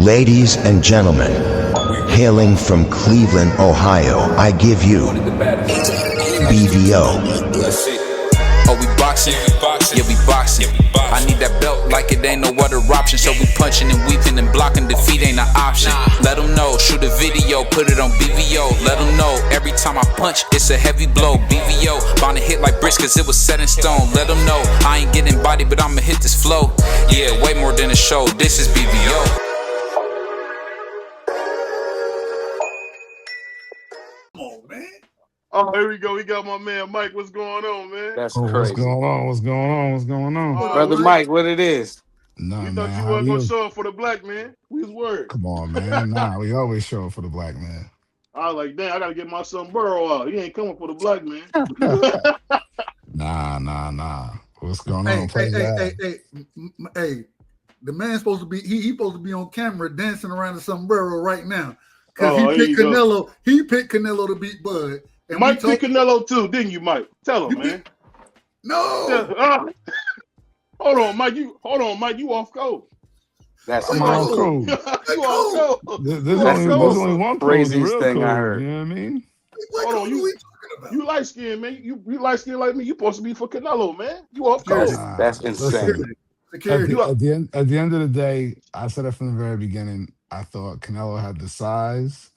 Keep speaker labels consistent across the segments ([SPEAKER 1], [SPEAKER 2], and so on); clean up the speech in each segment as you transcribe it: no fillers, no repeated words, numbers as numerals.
[SPEAKER 1] Ladies and gentlemen, hailing from Cleveland, Ohio, I give you BVO.
[SPEAKER 2] Oh, we boxing? Yeah, we boxing. I need that belt like it ain't no other option. So we punching and weaving and blocking. Defeat ain't an option. Let them know. Shoot a video, put it on BVO. Let them know. Every time I punch, it's a heavy blow. BVO, bound to hit like bricks cause it was set in stone. Let them know. I ain't getting body, but I'ma hit this flow. Yeah, way more than a show. This is BVO.
[SPEAKER 3] Oh, here we go. We got my man Mike. What's going on, man?
[SPEAKER 4] That's
[SPEAKER 5] crazy.
[SPEAKER 4] What's going on? What's going on? What's going on?
[SPEAKER 3] Brother
[SPEAKER 4] Mike, what it is?
[SPEAKER 3] Nah, we thought you wasn't going to show up for the black man. We was worried.
[SPEAKER 5] Come on, man. Nah, we always show up for the black man.
[SPEAKER 3] I was like, damn, I got to get my sombrero out. He ain't coming for the black man.
[SPEAKER 5] Nah. What's going on?
[SPEAKER 6] Hey, the man's supposed to be, he supposed to be on camera dancing around the sombrero right now. Because he picked Canelo to beat Bud.
[SPEAKER 3] And Mike picked Canelo too, didn't you, Mike? Tell him, man.
[SPEAKER 6] No.
[SPEAKER 3] Hold on, Mike. You off code.
[SPEAKER 4] That's
[SPEAKER 5] off code.
[SPEAKER 3] You off code.
[SPEAKER 5] There's only one
[SPEAKER 4] craziest thing
[SPEAKER 5] code,
[SPEAKER 4] I heard.
[SPEAKER 5] You know what I mean?
[SPEAKER 3] Hold on, you light skinned, man. You light skinned like me. You supposed to be for Canelo, man. You off code.
[SPEAKER 4] That's insane.
[SPEAKER 5] At the end of the day, I said it from the very beginning. I thought Canelo had the size,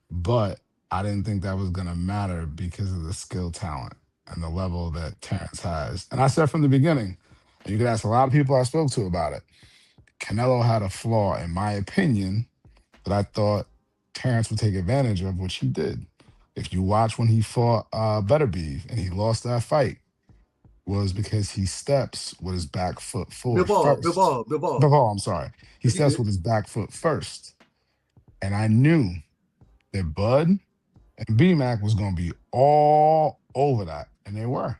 [SPEAKER 5] but I didn't think that was going to matter because of the skill talent and the level that Terrence has. And I said from the beginning, and you could ask a lot of people I spoke to about it, Canelo had a flaw, in my opinion, that I thought Terrence would take advantage of, which he did. If you watch when he fought Beterbiev and he lost that fight, was because he steps with his back foot forward first. Bivol, I'm sorry. He steps with his back foot first. And I knew that Bud and B-Mac was going to be all over that. And they were.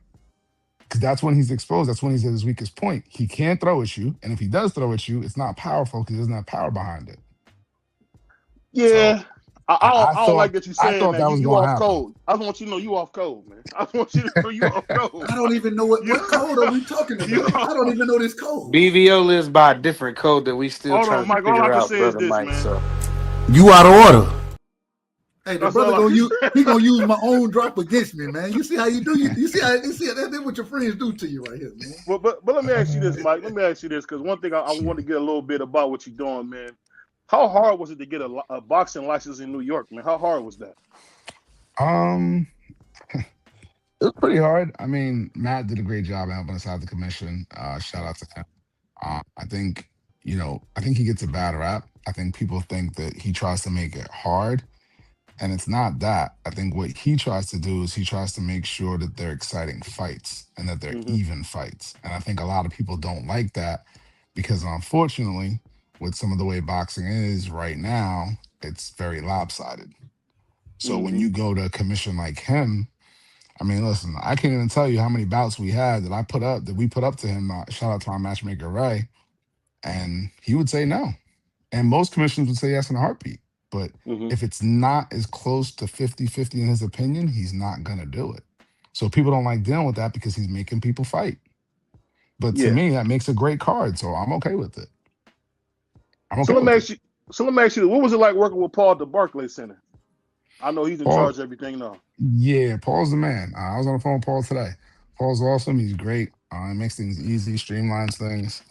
[SPEAKER 5] Because that's when he's exposed. That's when he's at his weakest point. He can't throw at you. And if he does throw at you, it's not powerful because he doesn't have power behind it.
[SPEAKER 3] Yeah. So, I don't like that you saying
[SPEAKER 5] that
[SPEAKER 3] you off code. I just want you to know you off code, man. I just want you to know you off code.
[SPEAKER 6] I don't even know what code are we talking about. I don't even know this code.
[SPEAKER 4] BVO lives by a different code that we still trying to figure out, brother Mike.
[SPEAKER 3] Man.
[SPEAKER 4] So
[SPEAKER 6] you out of order. Hey, the brother gonna use my own drop against me, man. You see how you do? You see that's what your friends do to you right here, man.
[SPEAKER 3] But let me ask you this, Mike. Let me ask you this, because one thing I want to get a little bit about what you're doing, man. How hard was it to get a boxing license in New York, man? How hard was that?
[SPEAKER 5] It was pretty hard. I mean, Matt did a great job helping us out the commission. Shout out to him. I think he gets a bad rap. I think people think that he tries to make it hard, and it's not that. I think what he tries to do is he tries to make sure that they're exciting fights and that they're even fights. And I think a lot of people don't like that because, unfortunately, with some of the way boxing is right now, it's very lopsided. So when you go to a commission like him, I mean, listen, I can't even tell you how many bouts we had that we put up to him. Shout out to our matchmaker, Ray. And he would say no. And most commissions would say yes in a heartbeat. But if it's not as close to 50-50 in his opinion, he's not going to do it. So people don't like dealing with that because he's making people fight. But to me, that makes a great card. So I'm okay with it.
[SPEAKER 3] So let me ask you, what was it like working with Paul at the Barclays Center? I know he's in charge of everything now.
[SPEAKER 5] Yeah, Paul's the man. I was on the phone with Paul today. Paul's awesome. He's great. He makes things easy, streamlines things.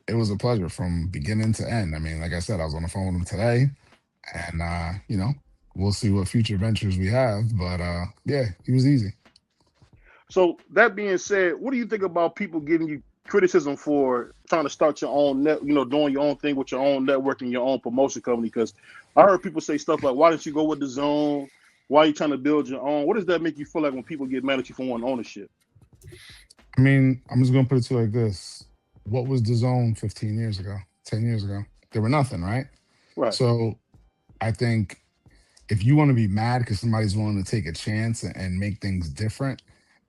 [SPEAKER 5] It was a pleasure from beginning to end. I mean, like I said, I was on the phone with him today, and we'll see what future ventures we have. But yeah, he was easy. So
[SPEAKER 3] that being said, what do you think about people giving you criticism for trying to start your own doing your own thing with your own network and your own promotion company? Because I heard people say stuff like, why didn't you go with the Zone? Why are you trying to build your own? What does that make you feel like when people get mad at you for wanting ownership?
[SPEAKER 5] I mean, I'm just going to put it to you like this. What was the Zone 15 years ago, 10 years ago? There were nothing, right?
[SPEAKER 3] Right.
[SPEAKER 5] So I think if you want to be mad because somebody's willing to take a chance and make things different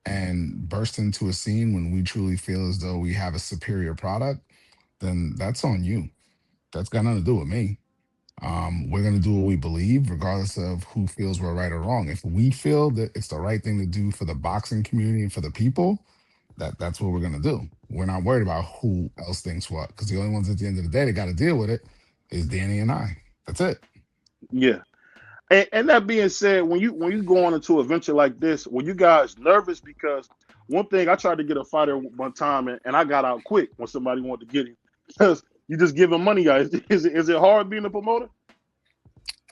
[SPEAKER 5] and burst into a scene when we truly feel as though we have a superior product, then that's on you. That's got nothing to do with me. We're going to do what we believe, regardless of who feels we're right or wrong. If we feel that it's the right thing to do for the boxing community and for the people, that's what we're going to do. We're not worried about who else thinks what, because the only ones at the end of the day that got to deal with it is Danny and I. That's it.
[SPEAKER 3] Yeah. And that being said, when you go on into a venture like this, were you guys nervous? Because one thing, I tried to get a fighter one time and I got out quick when somebody wanted to get him because you just give him money, guys. Is it hard being a promoter?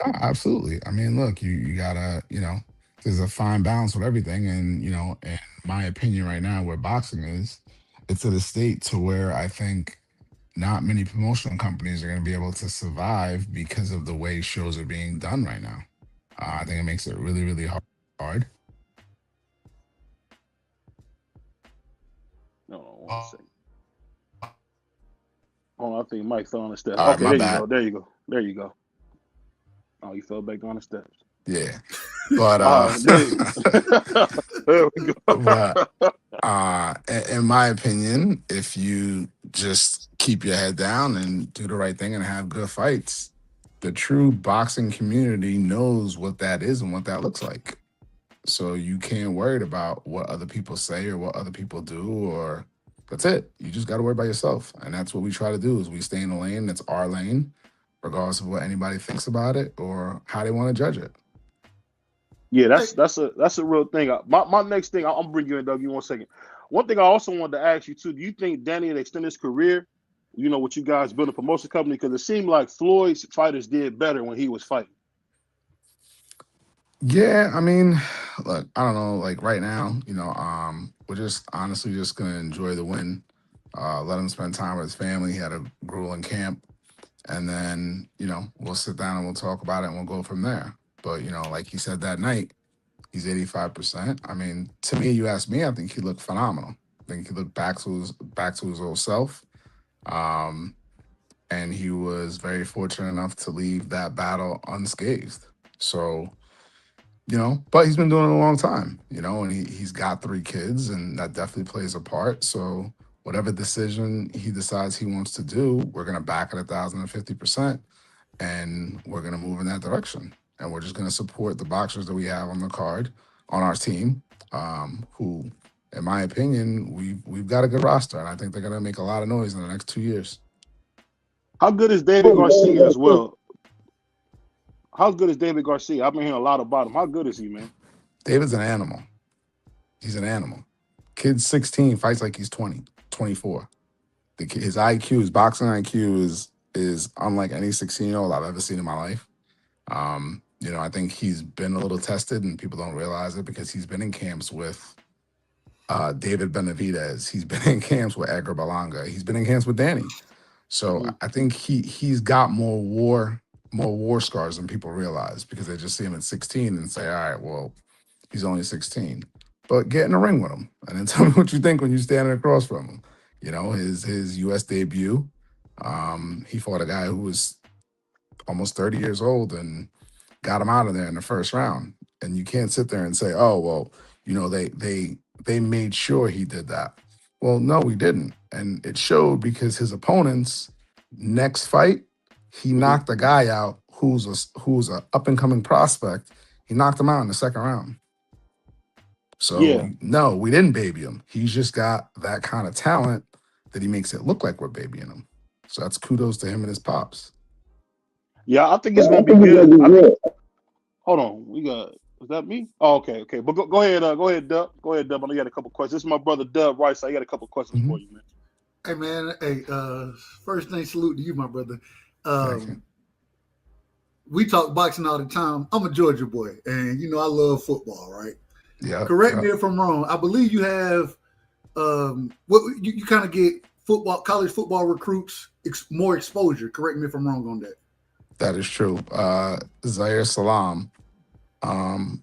[SPEAKER 5] Oh, absolutely. I mean, look, you gotta, there's a fine balance with everything, and in my opinion, right now, where boxing is, it's at a state to where I think not many promotional companies are going to be able to survive because of the way shows are being done right now. I think it makes it really, really hard.
[SPEAKER 3] No, 1 second. Oh, I think Mike fell on the steps.
[SPEAKER 5] Right,
[SPEAKER 3] okay, there you go. Oh, you fell back on the steps.
[SPEAKER 5] Yeah, but
[SPEAKER 3] there we go.
[SPEAKER 5] But in my opinion, if you just keep your head down and do the right thing and have good fights, the true boxing community knows what that is and what that looks like. So you can't worry about what other people say or what other people do, or that's it. You just got to worry about yourself. And that's what we try to do is we stay in the lane. That's our lane, regardless of what anybody thinks about it or how they want to judge it.
[SPEAKER 3] Yeah, that's a real thing. My next thing, I'm bringing you in, Doug. You 1 second. One thing I also wanted to ask you too. Do you think Danny will extend his career? What you guys build a promotion company, because it seemed like Floyd's fighters did better when he was fighting.
[SPEAKER 5] Yeah, I mean, look, I don't know. Like right now, we're just honestly just gonna enjoy the win. Let him spend time with his family. He had a grueling camp, and then we'll sit down and we'll talk about it and we'll go from there. But like he said that night, he's 85%. I mean, to me, you ask me, I think he looked phenomenal. I think he looked back to his old self. And he was very fortunate enough to leave that battle unscathed. So, but he's been doing it a long time, and he's got 3 kids, and that definitely plays a part. So whatever decision he decides he wants to do, we're going to back it 1,050%, and we're going to move in that direction. And we're just going to support the boxers that we have on the card on our team, who, in my opinion, we've got a good roster, and I think they're going to make a lot of noise in the next 2 years.
[SPEAKER 3] How good is David Garcia as well? How good is David Garcia? I've been hearing a lot about him. How good is he, man?
[SPEAKER 5] David's an animal. He's an animal. Kid's 16, fights like he's 20, 24. His IQ, his boxing IQ is unlike any 16-year-old I've ever seen in my life. I think he's been a little tested, and people don't realize it because he's been in camps with David Benavidez. He's been in camps with Edgar Berlanga. He's been in camps with Danny. So I think he's got more war scars than people realize, because they just see him at 16 and say, all right, well, he's only 16. But get in the ring with him and then tell me what you think when you're standing across from him. His U.S. debut, he fought a guy who was almost 30 years old and got him out of there in the first round. And you can't sit there and say, oh, well, they made sure he did that. Well, no, we didn't. And it showed because his opponent's next fight, he knocked a guy out who's a up-and-coming prospect. He knocked him out in the second round. So, no, we didn't baby him. He's just got that kind of talent that he makes it look like we're babying him. So that's kudos to him and his pops.
[SPEAKER 3] Yeah, I think it's going to be good. Hold on. Is that me? Oh, okay. But go ahead, Dub. Go ahead, Dub. I know you got a couple questions. This is my brother, Dub Rice. I got a couple questions for you, man.
[SPEAKER 6] Hey, man. First thing, salute to you, my brother. We talk boxing all the time. I'm a Georgia boy, and I love football, right?
[SPEAKER 5] Yeah.
[SPEAKER 6] Correct me if I'm wrong. I believe you have you kind of get college football recruits more exposure. Correct me if I'm wrong on that.
[SPEAKER 5] That is true. Zaire Salam,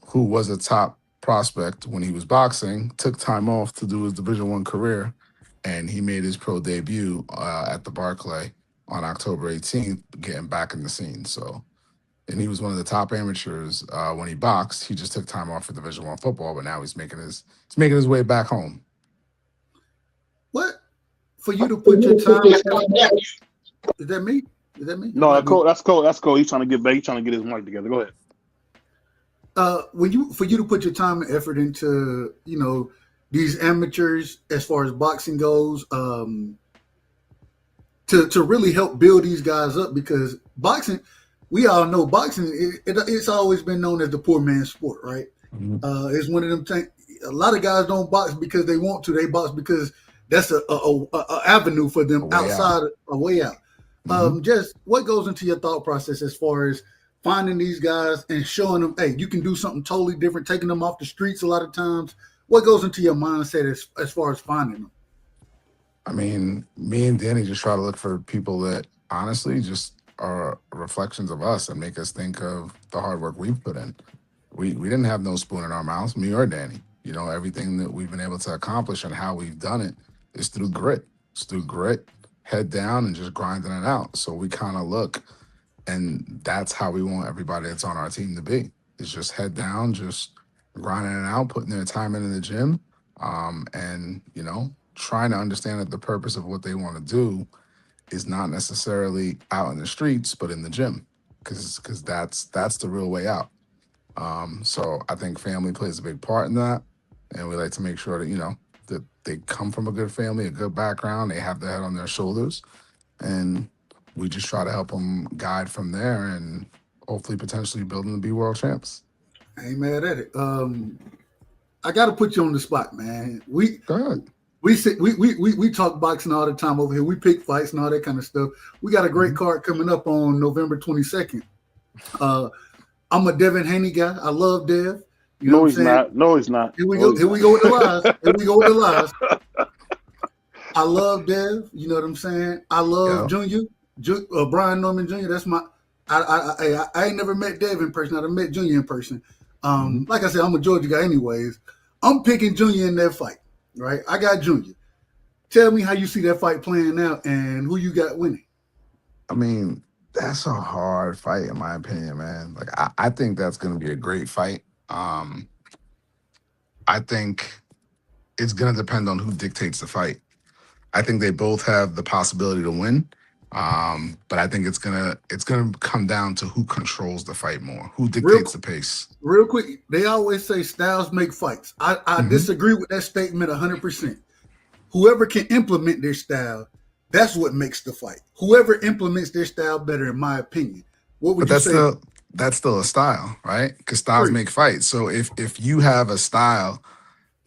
[SPEAKER 5] who was a top prospect when he was boxing, took time off to do his Division I career, and he made his pro debut at the Barclays on October 18th, getting back in the scene. And he was one of the top amateurs when he boxed. He just took time off for Division I football, but now he's making his way back home.
[SPEAKER 6] What? For you to put your time? Is that me?
[SPEAKER 3] No, that's Cole. That's Cole. He's trying to get back. He's trying to get his mic together. Go ahead.
[SPEAKER 6] For you to put your time and effort into these amateurs as far as boxing goes, to really help build these guys up, because boxing, we all know boxing. It's always been known as the poor man's sport, right? Mm-hmm. It's one of them things. A lot of guys don't box because they want to. They box because that's a avenue for them outside a way out. Mm-hmm. Just what goes into your thought process as far as finding these guys and showing them, hey, you can do something totally different, taking them off the streets a lot of times. What goes into your mindset as far as finding them?
[SPEAKER 5] I mean, me and Danny just try to look for people that honestly just are reflections of us and make us think of the hard work we've put in. We didn't have no spoon in our mouths, me or Danny. You know, everything that we've been able to accomplish and how we've done it is through grit. It's through grit, head down, and just grinding it out. So we kind of look, and that's how we want everybody that's on our team to be. It's just head down, just grinding it out, putting their time in the gym, and, you know, trying to understand that the purpose of what they want to do is not necessarily out in the streets, but in the gym, because that's the real way out. So I think family plays a big part in that, and we like to make sure that, you know, that they come from a good family, a good background, they have their head on their shoulders, and we just try to help them guide from there and hopefully potentially build them to be world champs.
[SPEAKER 6] I ain't mad at it. I got to put you on the spot, man.
[SPEAKER 5] Go ahead.
[SPEAKER 6] We talk boxing all the time over here. We pick fights and all that kind of stuff. We got a great card coming up on November 22nd. I'm a Devin Haney guy. I love Dev. You know
[SPEAKER 3] he's not. No, he's not.
[SPEAKER 6] Here we go with the lies. I love Dev. You know what I'm saying? I love Junior. Brian Norman Jr. That's my. I ain't never met Dev in person. I've met Junior in person. Like I said, I'm a Georgia guy anyways. I'm picking Junior in that fight. Right, I got Junior. Tell me how you see that fight playing out and who you got winning.
[SPEAKER 5] I mean, that's a hard fight in my opinion, man. Like I think that's going to be a great fight. I think it's going to depend on who dictates the fight. I think they both have the possibility to win, but I think it's gonna come down to who controls the fight more, who dictates the pace.
[SPEAKER 6] Real quick, they always say styles make fights. I disagree with that statement 100%. Whoever can implement their style, that's what makes the fight. Whoever implements their style better, in my opinion. What would you say?
[SPEAKER 5] That's still a style, right? Because styles make fights. So if you have a style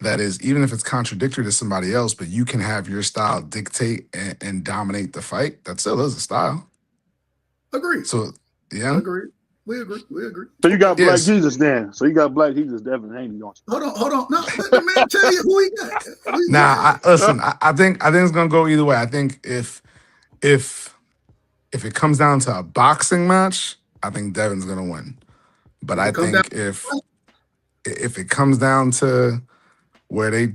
[SPEAKER 5] that is, even if it's contradictory to somebody else, but you can have your style dictate and dominate the fight, that still is a style.
[SPEAKER 6] Agreed.
[SPEAKER 5] So, yeah.
[SPEAKER 6] Agreed. We agree.
[SPEAKER 3] So you got Black Jesus then. So you got Black Jesus, Devin Haney on.
[SPEAKER 6] Hold on. No, let the man tell you who he got.
[SPEAKER 5] Listen, I think it's gonna go either way. I think if it comes down to a boxing match, I think Devin's gonna win. But I think if it comes down to where they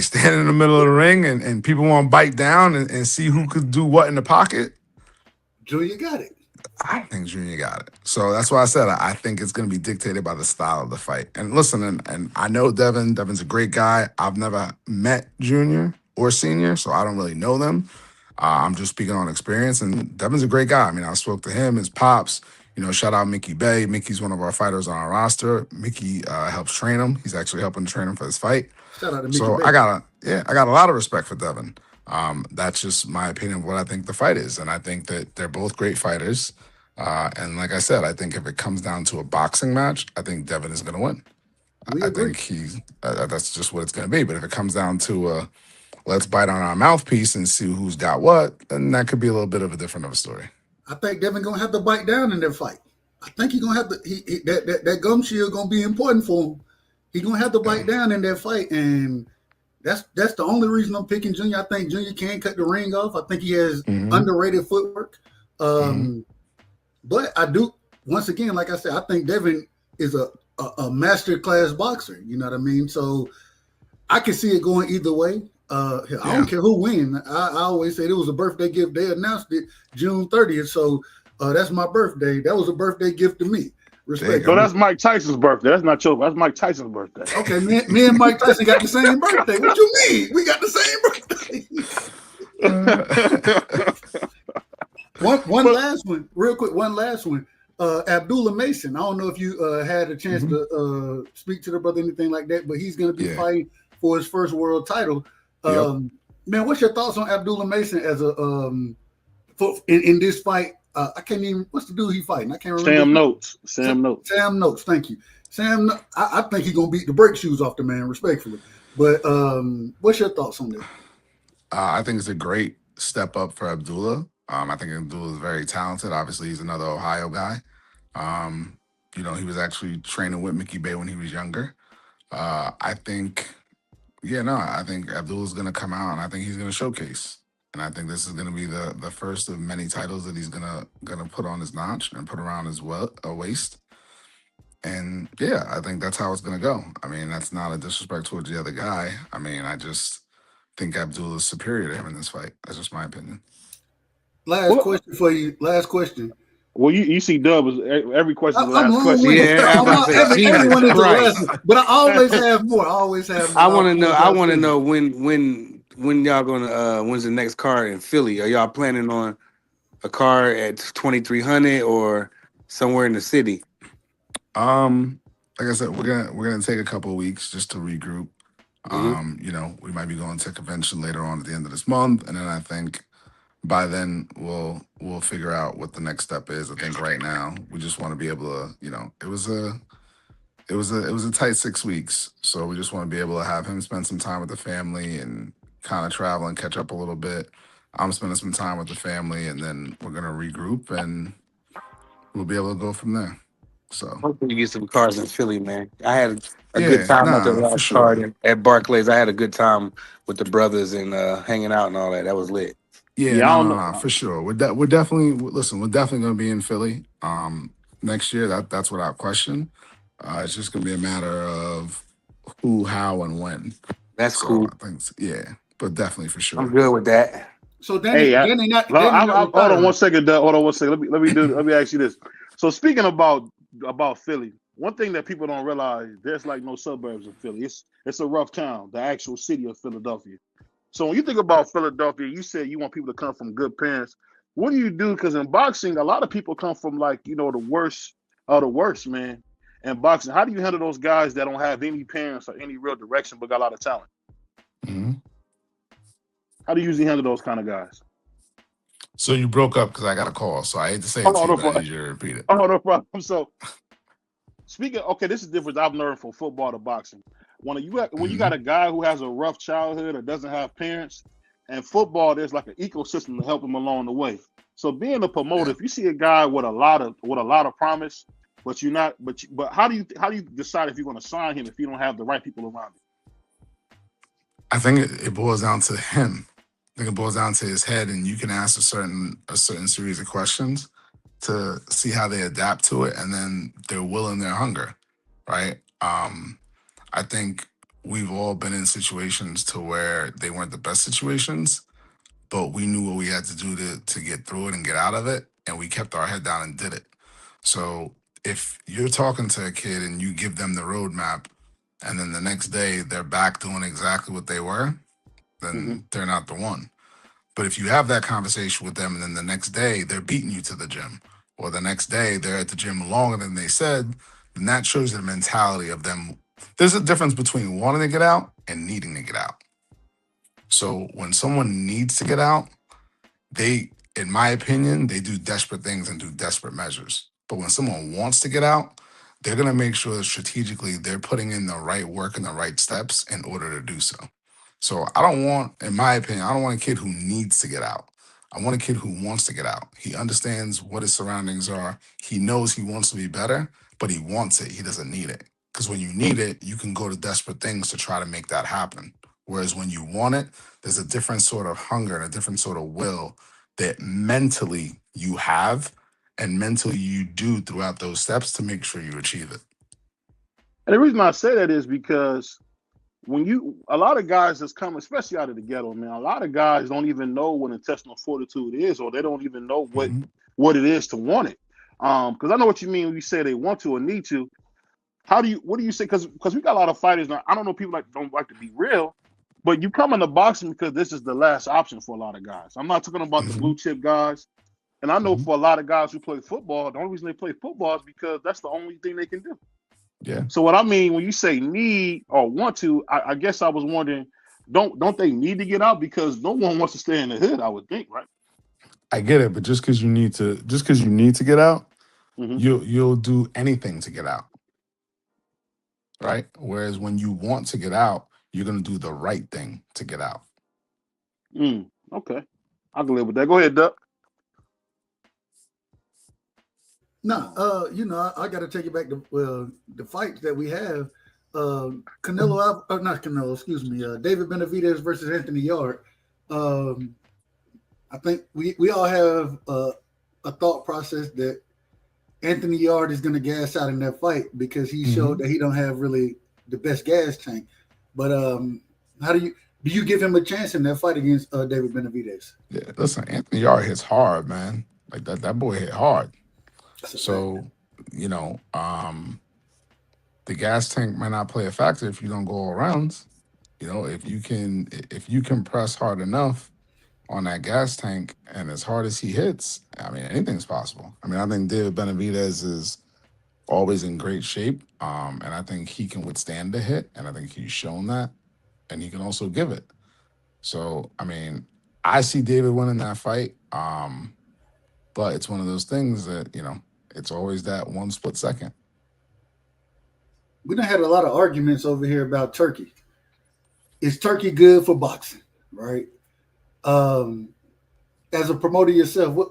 [SPEAKER 5] stand in the middle of the ring and people want to bite down and see who could do what in the pocket,
[SPEAKER 6] Junior got it.
[SPEAKER 5] I think Junior got it. So that's why I said I think it's going to be dictated by the style of the fight. And listen, and I know Devin. Devin's a great guy. I've never met Junior or Senior, so I don't really know them. I'm just speaking on experience. And Devin's a great guy. I mean, I spoke to him, his pops. You know, shout out Mickey Bay. Mickey's one of our fighters on our roster. Mickey helps train him. He's actually helping train him for this fight.
[SPEAKER 6] Shout out to Mickey
[SPEAKER 5] so
[SPEAKER 6] Bay.
[SPEAKER 5] I got a lot of respect for Devin. That's just my opinion of what I think the fight is. And I think that they're both great fighters. And like I said, I think if it comes down to a boxing match, I think Devin is going to win. I think that's just what it's going to be. But if it comes down to let's bite on our mouthpiece and see who's got what, then that could be a little bit of a different of a story.
[SPEAKER 6] I think Devin going to have to bite down in that fight. I think he's going to have to that gum shield going to be important for him. He's going to have to bite down in that fight, and that's the only reason I'm picking Junior. I think Junior can cut the ring off. I think he has underrated footwork. But I do, once again, like I said, I think Devin is a master class boxer. You know what I mean? So I can see it going either way. I don't care who wins. I always say it was a birthday gift. They announced it June 30th. So that's my birthday. That was a birthday gift to me. Respect.
[SPEAKER 3] So that's Mike Tyson's birthday. That's not your. That's Mike Tyson's birthday.
[SPEAKER 6] Okay, me and Mike Tyson got the same birthday. What you mean? We got the same birthday. One last one, real quick. One last one. Abdullah Mason. I don't know if you had a chance to speak to the brother, anything like that, but he's going to be fighting for his first world title. Man, what's your thoughts on Abdullah Mason as a in this fight? I can't even. What's the dude he fighting? I can't remember.
[SPEAKER 3] Sam Notes.
[SPEAKER 6] Sam Notes. Thank you, Sam. I think he's gonna beat the brake shoes off the man, respectfully. But what's your thoughts on this?
[SPEAKER 5] I think it's a great step up for Abdullah. I think Abdullah is very talented. Obviously, he's another Ohio guy. He was actually training with Mickey Bay when he was younger. I think Abdullah's going to come out, and I think he's going to showcase. And I think this is going to be the first of many titles that he's gonna put on his notch and put around his waist. And yeah, I think that's how it's going to go. I mean, that's not a disrespect towards the other guy. I mean, I just think Abdullah is superior to him in this fight. That's just my opinion.
[SPEAKER 6] Last question for you. Last question.
[SPEAKER 3] Well, you see Dub as every question. Last question.
[SPEAKER 6] Everyone is the last, but I always have more.
[SPEAKER 4] I want to know when y'all gonna when's the next card in Philly? Are y'all planning on a card at 2300 or somewhere in the city?
[SPEAKER 5] Like I said, we're gonna take a couple of weeks just to regroup. We might be going to a convention later on at the end of this month, and then I think by then we'll figure out what the next step is. I think right now we just want to be able to, it was a tight 6 weeks, so we just want to be able to have him spend some time with the family and kind of travel and catch up a little bit. I'm spending some time with the family, and then we're gonna regroup and we'll be able to go from there. So
[SPEAKER 4] hopefully you get some cars in Philly, man. I had a good time at the last card at Barclays. I had a good time with the brothers and hanging out and all that. That was lit.
[SPEAKER 5] Yeah, for sure. We're definitely going to be in Philly next year. That's without question. It's just going to be a matter of who, how, and when.
[SPEAKER 4] That's cool.
[SPEAKER 5] I think, but definitely for sure.
[SPEAKER 4] I'm good with that.
[SPEAKER 6] So Danny,
[SPEAKER 3] hold on 1 second, Doug. Hold on 1 second. Let me ask you this. So speaking about Philly, one thing that people don't realize, there's like no suburbs of Philly. It's a rough town, the actual city of Philadelphia. So when you think about Philadelphia, you said you want people to come from good parents. What do you do? Because in boxing, a lot of people come from the worst of the worst, man. In boxing, how do you handle those guys that don't have any parents or any real direction but got a lot of talent?
[SPEAKER 5] Mm-hmm.
[SPEAKER 3] How do you usually handle those kind of guys?
[SPEAKER 5] So you broke up because I got a call. So I hate to say it to you, but I need you to repeat it.
[SPEAKER 3] Oh, no problem. So this is the difference I've learned from football to boxing. When you got a guy who has a rough childhood or doesn't have parents, and football, there's like an ecosystem to help him along the way. So being a promoter, if you see a guy with a lot of promise, but how do you decide if you're going to sign him if you don't have the right people around you?
[SPEAKER 5] I think it boils down to him. I think it boils down to his head, and you can ask a certain series of questions to see how they adapt to it, and then their will and their hunger, right? I think we've all been in situations to where they weren't the best situations, but we knew what we had to do to get through it and get out of it, and we kept our head down and did it. So if you're talking to a kid and you give them the roadmap, and then the next day they're back doing exactly what they were, then they're not the one. But if you have that conversation with them and then the next day they're beating you to the gym, or the next day they're at the gym longer than they said, then that shows the mentality of them. There's a difference between wanting to get out and needing to get out. So when someone needs to get out, they, in my opinion, they do desperate things and do desperate measures. But when someone wants to get out, they're going to make sure that strategically they're putting in the right work and the right steps in order to do so. So in my opinion, I don't want a kid who needs to get out. I want a kid who wants to get out. He understands what his surroundings are. He knows he wants to be better, but he wants it. He doesn't need it. Because when you need it, you can go to desperate things to try to make that happen. Whereas when you want it, there's a different sort of hunger and a different sort of will that mentally you have and mentally you do throughout those steps to make sure you achieve it.
[SPEAKER 3] And the reason I say that is because a lot of guys that's come, especially out of the ghetto, man, a lot of guys don't even know what intestinal fortitude is, or they don't even know what it is to want it. Because I know what you mean when you say they want to or need to. What do you say? Because we got a lot of fighters now. I don't know, people don't like to be real, but you come into boxing because this is the last option for a lot of guys. I'm not talking about the blue chip guys. And I know for a lot of guys who play football, the only reason they play football is because that's the only thing they can do.
[SPEAKER 5] Yeah.
[SPEAKER 3] So what I mean when you say need or want to, I guess I was wondering, don't they need to get out because no one wants to stay in the hood? I would think, right?
[SPEAKER 5] I get it, but just because you need to get out,
[SPEAKER 3] Hmm.
[SPEAKER 5] you'll do anything to get out, right? Whereas when you want to get out, you're gonna do the right thing to get out.
[SPEAKER 3] Okay, I can live with that. Go ahead, Duck.
[SPEAKER 6] Nah, I got to take it back to the fights that we have. Not Canelo, excuse me, David Benavidez versus Anthony Yard. Um, I think we all have a thought process that Anthony Yard is going to gas out in that fight because he showed that he don't have really the best gas tank. But how do you give him a chance in that fight against David Benavidez?
[SPEAKER 5] Yeah, listen, Anthony Yard hits hard, man. Like that boy hit hard.
[SPEAKER 6] That's a fact.
[SPEAKER 5] So, you know, the gas tank might not play a factor if you don't go all rounds. You know, if you can press hard enough on that gas tank and as hard as he hits, I mean anything's possible. I mean, I think David Benavidez is always in great shape. And I think he can withstand the hit, and I think he's shown that, and he can also give it. So, I mean, I see David winning that fight. But it's one of those things that, it's always that one split second.
[SPEAKER 6] We done had a lot of arguments over here about turkey. Is turkey good for boxing? Right. As a promoter yourself, what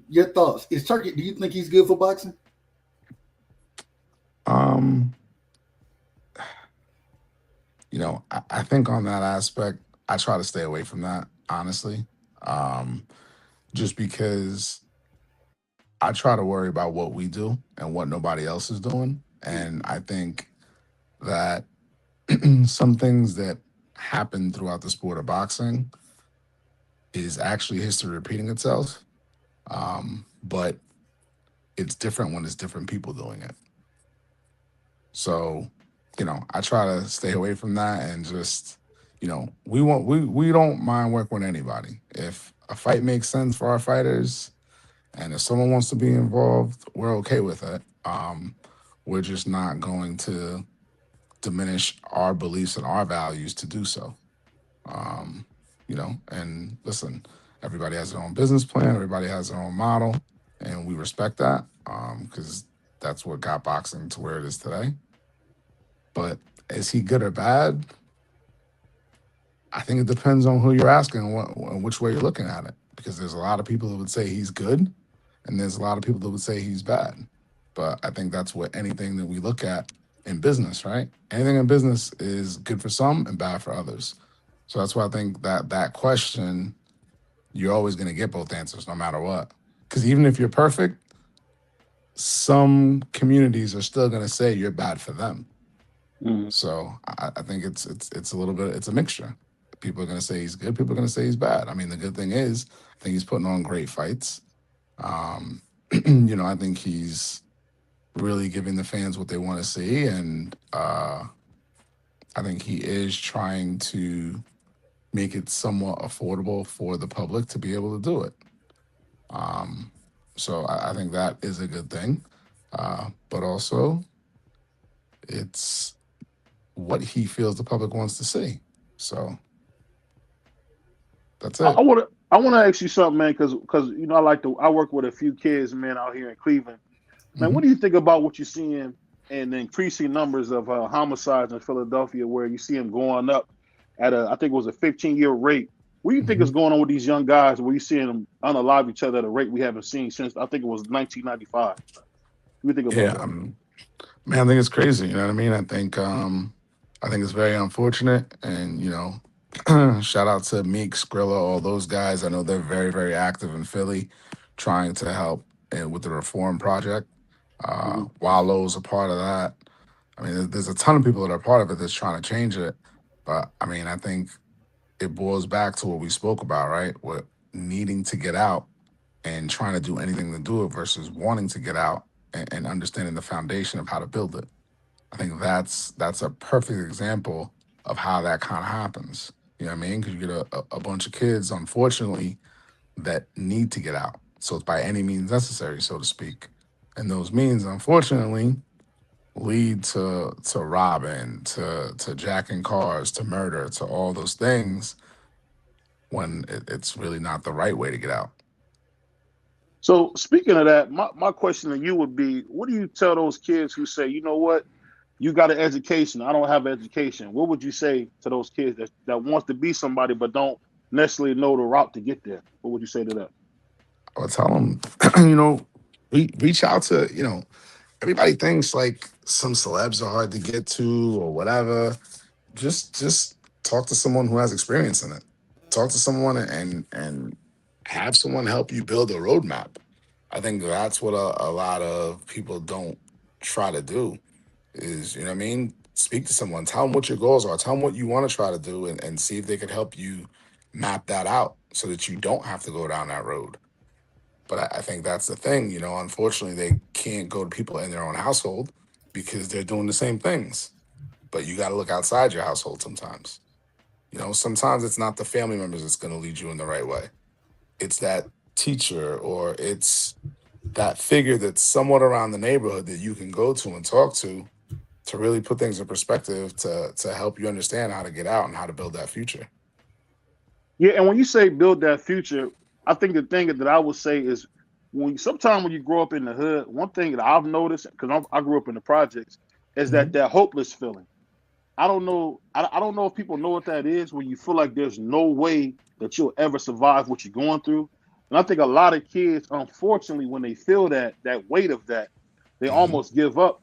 [SPEAKER 6] your thoughts? Is turkey? Do you think he's good for boxing?
[SPEAKER 5] I think on that aspect, I try to stay away from that, honestly. Just because I try to worry about what we do and what nobody else is doing. And I think that some things that happen throughout the sport of boxing is actually history repeating itself. But it's different when it's different people doing it. So, I try to stay away from that and just, we don't mind working with anybody. If a fight makes sense for our fighters and if someone wants to be involved, we're okay with it. We're just not going to diminish our beliefs and our values to do so. And listen, everybody has their own business plan, everybody has their own model, and we respect that because that's what got boxing to where it is today. But is he good or bad? I think it depends on who you're asking and which way you're looking at it. Because there's a lot of people that would say he's good, and there's a lot of people that would say he's bad. But I think that's what anything that we look at in business, right? Anything in business is good for some and bad for others. So that's why I think that question, you're always going to get both answers no matter what. Because even if you're perfect, some communities are still going to say you're bad for them. So I think it's a little bit, it's a mixture. People are going to say he's good. People are going to say he's bad. I mean, the good thing is, I think he's putting on great fights. I think he's really giving the fans what they want to see. And I think he is trying to make it somewhat affordable for the public to be able to do it. So I think that is a good thing. But also, it's what he feels the public wants to see. So that's it.
[SPEAKER 3] I want to ask you something, man, because I work with a few kids, man, out here in Cleveland. Man, what do you think about what you're seeing and the increasing numbers of homicides in Philadelphia, where you see them going up at I think it was a 15-year rate? What do you think is going on with these young guys where you're seeing them unalive each other at a rate we haven't seen since, I think it was 1995? What do you think about that?
[SPEAKER 5] Man, I think it's crazy. You know what I mean? I think it's very unfortunate. And, shout out to Meek, Skrilla, all those guys. I know they're very, very active in Philly trying to help with the Reform Project. Wallow's a part of that. I mean, there's a ton of people that are part of it that's trying to change it. But, I mean, I think it boils back to what we spoke about, right? What needing to get out and trying to do anything to do it versus wanting to get out and understanding the foundation of how to build it. I think that's a perfect example of how that kind of happens. You know what I mean? Because you get a bunch of kids, unfortunately, that need to get out. So it's by any means necessary, so to speak. And those means, unfortunately, lead to robbing, to jacking cars, to murder, to all those things when it's really not the right way to get out.
[SPEAKER 3] So speaking of that, my question to you would be, what do you tell those kids who say, you know what, you got an education, I don't have an education? What would you say to those kids that wants to be somebody but don't necessarily know the route to get there? What would you say to that?
[SPEAKER 5] I'll tell them, you know, reach out to, everybody thinks like some celebs are hard to get to or whatever. Just talk to someone who has experience in it. Talk to someone and have someone help you build a roadmap. I think that's what a lot of people don't try to do is, you know what I mean? Speak to someone, tell them what your goals are, tell them what you want to try to do and see if they could help you map that out so that you don't have to go down that road. But I think that's the thing, unfortunately, they can't go to people in their own household because they're doing the same things. But you got to look outside your household sometimes. Sometimes it's not the family members that's going to lead you in the right way. It's that teacher or it's that figure that's somewhat around the neighborhood that you can go to and talk to really put things in perspective to help you understand how to get out and how to build that future.
[SPEAKER 3] Yeah, and when you say build that future, I think the thing that I would say is sometimes when you grow up in the hood, one thing that I've noticed because I grew up in the projects is
[SPEAKER 5] Mhm.
[SPEAKER 3] that hopeless feeling. I don't know. I don't know if people know what that is. When you feel like there's no way that you'll ever survive what you're going through, and I think a lot of kids, unfortunately, when they feel that weight of that, they
[SPEAKER 5] Mhm.
[SPEAKER 3] almost give up.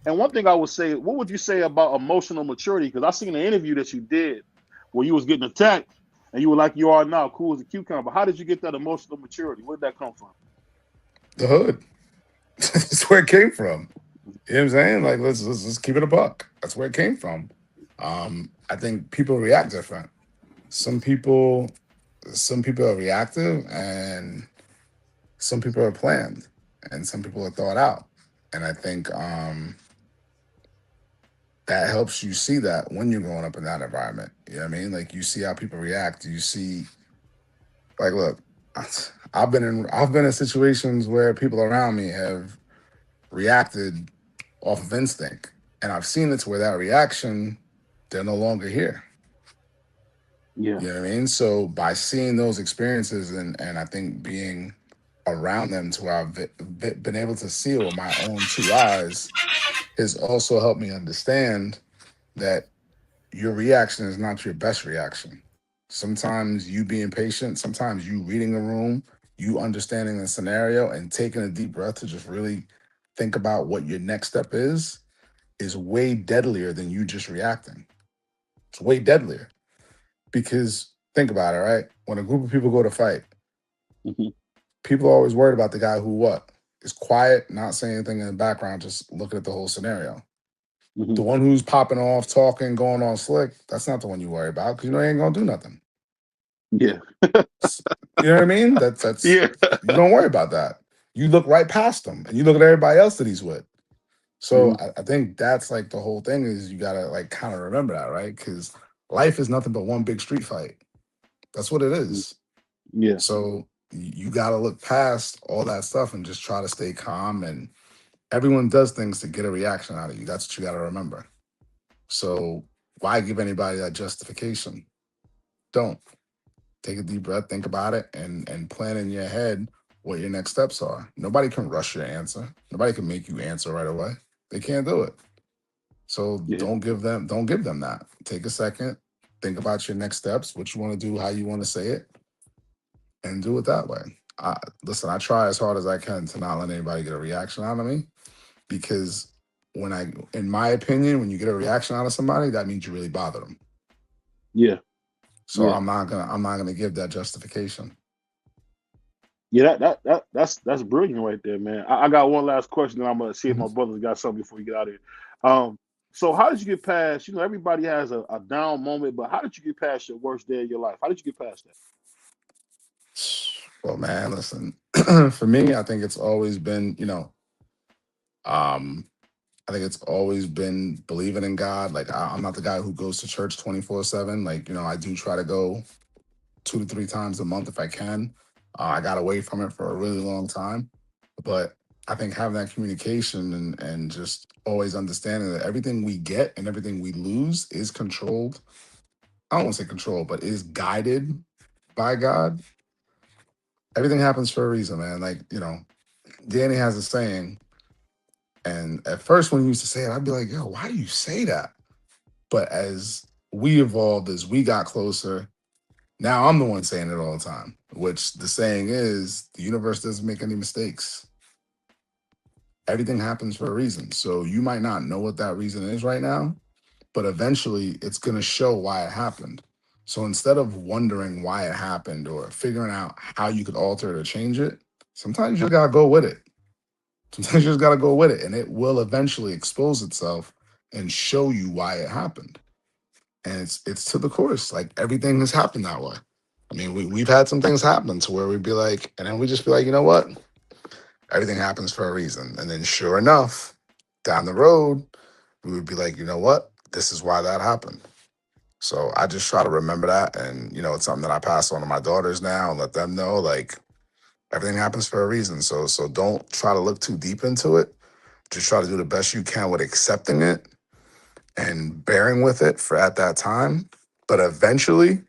[SPEAKER 3] And one thing I would say, what would you say about emotional maturity? Because I seen an interview that you did where you was getting attacked, and you were like you are now, cool as a cucumber. How did you get that emotional maturity? Where did that come from?
[SPEAKER 5] The hood. That's where it came from. You know what I'm saying? Like let's keep it a buck. That's where it came from. I think people react different. Some people some people are reactive and some people are planned and some people are thought out. And I think that helps you see that when you're growing up in that environment. You know what I mean? Like you see how people react. You see, like, look, I've been in situations where people around me have reacted off of instinct, and I've seen it to where that reaction, they're no longer here.
[SPEAKER 3] Yeah,
[SPEAKER 5] You know what I mean? So by seeing those experiences and I think being around them to where I've been able to see it with my own two eyes has also helped me understand that your reaction is not your best reaction. Sometimes you being patient, sometimes you reading a room, you understanding the scenario and taking a deep breath to just really think about what your next step is way deadlier than you just reacting. It's way deadlier because think about it, right? When a group of people go to fight,
[SPEAKER 3] hmm
[SPEAKER 5] people are always worried about the guy who what? Is quiet, not saying anything in the background, just looking at the whole scenario.
[SPEAKER 3] hmm
[SPEAKER 5] The one who's popping off, talking, going on slick, that's not the one you worry about because you know he ain't gonna do nothing.
[SPEAKER 3] yeah,
[SPEAKER 5] You know what I mean? That's
[SPEAKER 3] yeah.
[SPEAKER 5] you don't worry about that. You look right past him and you look at everybody else that he's with. So
[SPEAKER 3] hmm
[SPEAKER 5] I think that's like the whole thing is you gotta like kind of remember that, right? Because life is nothing but one big street fight. That's what it is.
[SPEAKER 3] Yeah,
[SPEAKER 5] So you gotta look past all that stuff and just try to stay calm. And everyone does things to get a reaction out of you. That's what you gotta remember. So why give anybody that justification? Don't. Take a deep breath, think about it, and plan in your head what your next steps are. Nobody can rush your answer. Nobody can make you answer right away. They can't do it. So
[SPEAKER 3] yeah,
[SPEAKER 5] don't give them that. Take a second, think about your next steps, what you want to do, how you want to say it, and do it that way. Listen, I try as hard as I can to not let anybody get a reaction out of me because in my opinion, when you get a reaction out of somebody, that means you really bother them.
[SPEAKER 3] yeah,
[SPEAKER 5] So
[SPEAKER 3] yeah.
[SPEAKER 5] I'm not gonna give that justification.
[SPEAKER 3] Yeah, that's brilliant right there, man. I got one last question, and I'm gonna see if
[SPEAKER 5] Mhm.
[SPEAKER 3] my brothers got something before we get out of here. Um, so how did you get past? Everybody has a down moment, but how did you get past your worst day of your life? How did you get past that?
[SPEAKER 5] Well, man, listen. For me, I think it's always been, um, I think it's always been believing in God. Like I'm not the guy who goes to church 24/7. Like I do try to go 2 to 3 times a month if I can. I got away from it for a really long time, but I think having that communication and just always understanding that everything we get and everything we lose is controlled. I don't want to say controlled, but is guided by God. everything happens for a reason, man. Like, Danny has a saying, and at first when he used to say it, I'd be like, yo, why do you say that? But as we evolved, as we got closer, now I'm the one saying it all the time, which the saying is the universe doesn't make any mistakes. Everything happens for a reason. So you might not know what that reason is right now, but eventually it's going to show why it happened. So instead of wondering why it happened or figuring out how you could alter it or change it, sometimes you just got to go with it. Sometimes you just got to go with it, and it will eventually expose itself and show you why it happened. And it's to the course. Like, everything has happened that way. I mean, we've had some things happen to where we'd be like, and then we just be like, you know what? Everything happens for a reason. And then sure enough, down the road, we would be like, you know what? This is why that happened. So I just try to remember that. And, it's something that I pass on to my daughters now and let them know, like, everything happens for a reason. So don't try to look too deep into it. Just try to do the best you can with accepting it and bearing with it for at that time. But eventually,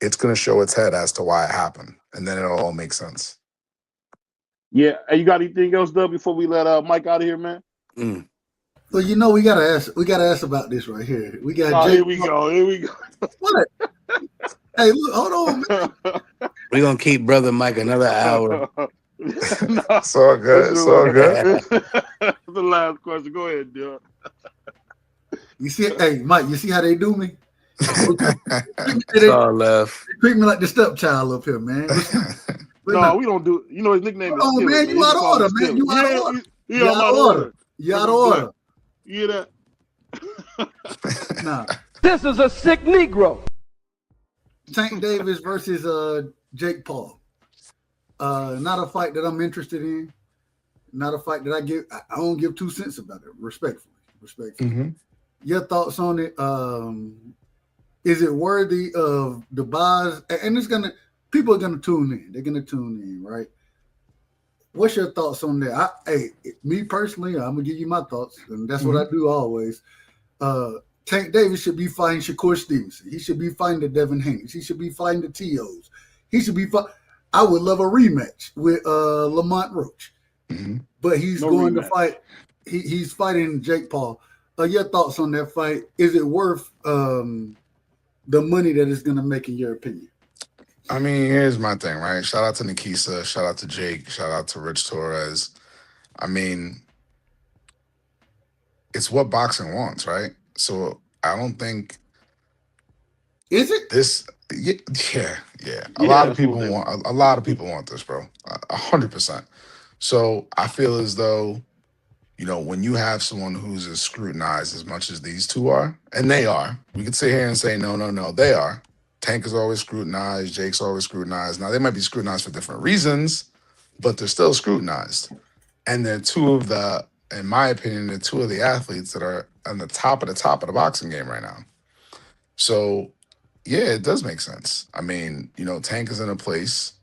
[SPEAKER 5] it's going to show its head as to why it happened. And then it'll all make sense.
[SPEAKER 3] Yeah. Hey, you got anything else, Doug, before we let Mike out of here, man?
[SPEAKER 6] Well, we gotta ask about this right here. We got Jake.
[SPEAKER 3] Here we go.
[SPEAKER 6] What? Hey, look, hold on, man.
[SPEAKER 4] We're gonna keep Brother Mike another hour.
[SPEAKER 5] It's all good. It's all good.
[SPEAKER 3] The last question. Go ahead, Doug.
[SPEAKER 6] You see, hey, Mike, you see how they do me?
[SPEAKER 4] It's all left.
[SPEAKER 6] They treat me like the stepchild up here, man.
[SPEAKER 3] No, we don't do. His nickname is.
[SPEAKER 6] Oh, man, you out of order, man. You out of order. You out of order. You out of order.
[SPEAKER 3] You hear that?
[SPEAKER 6] Nah.
[SPEAKER 7] This is a sick Negro.
[SPEAKER 6] Tank Davis versus Jake Paul. Not a fight that I'm interested in. Not a fight that I don't give 2 cents about it. Respectfully.
[SPEAKER 5] Mm-hmm.
[SPEAKER 6] Your thoughts on it? Is it worthy of the buys? And people are gonna tune in. They're gonna tune in, right? What's your thoughts on that? Me personally, I'm gonna give you my thoughts, and that's what I do always. Tank Davis should be fighting Shakur Stevenson. He should be fighting the Devin Haney. He should be fighting the T.O.s. He should be I would love a rematch with Lamont Roach.
[SPEAKER 5] Mm-hmm.
[SPEAKER 6] But he's going to fight. He's fighting Jake Paul. Your thoughts on that fight? Is it worth the money that it's going to make, in your opinion?
[SPEAKER 5] I mean, here's my thing, right? Shout out to Nikisa. Shout out to Jake. Shout out to Rich Torres. I mean, it's what boxing wants, right? So I don't think.
[SPEAKER 6] Is it
[SPEAKER 5] this? Yeah. A lot of people want this, bro. 100%. So I feel as though, when you have someone who's as scrutinized as much as these two are, and they are, we could sit here and say, no, they are. Tank is always scrutinized. Jake's always scrutinized. Now, they might be scrutinized for different reasons, but they're still scrutinized. And they're in my opinion, they're two of the athletes that are on the top of the boxing game right now. So, yeah, it does make sense. I mean, Tank is in a place,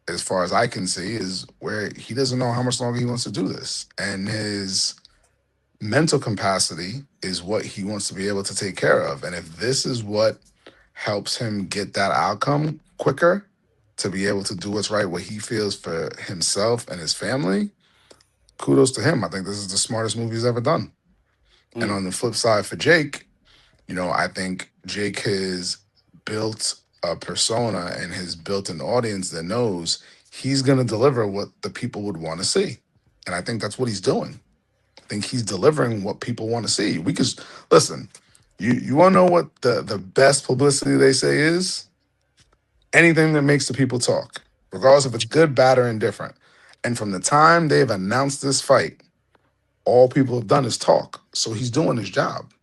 [SPEAKER 5] as far as I can see, is where he doesn't know how much longer he wants to do this. And his mental capacity is what he wants to be able to take care of. And if this is what helps him get that outcome quicker, to be able to do what's right, what he feels for himself and his family, kudos to him. I think this is the smartest move he's ever done. And on the flip side for Jake, I think Jake has built a persona and has built an audience that knows he's going to deliver what the people would want to see. And I think that's what he's doing. I think he's delivering what people want to see. Listen, you want to know what the best publicity they say is? Anything that makes the people talk, regardless if it's good, bad, or indifferent. And from the time they've announced this fight, all people have done is talk. So he's doing his job.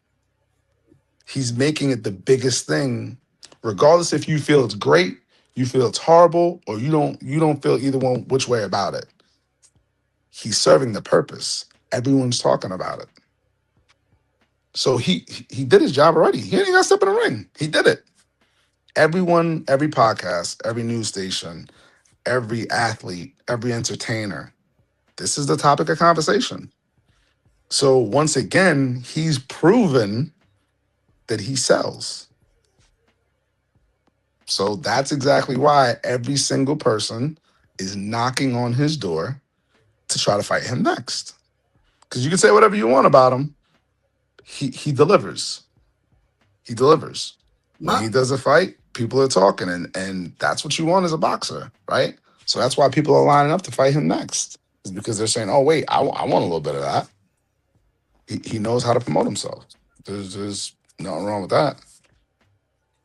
[SPEAKER 5] He's making it the biggest thing, regardless if you feel it's great, you feel it's horrible, or you don't feel either one which way about it. He's serving the purpose. Everyone's talking about it. So he did his job already. He ain't got to step in the ring. He did it. Everyone, every podcast, every news station, every athlete, every entertainer, this is the topic of conversation. So once again, he's proven that he sells. So that's exactly why every single person is knocking on his door to try to fight him next. Because you can say whatever you want about him, he delivers. He delivers. When
[SPEAKER 6] My
[SPEAKER 5] he does a fight, people are talking, and that's what you want as a boxer, right? So that's why people are lining up to fight him next, is because they're saying, "Oh wait, I want a little bit of that." He knows how to promote himself. There's nothing wrong with that.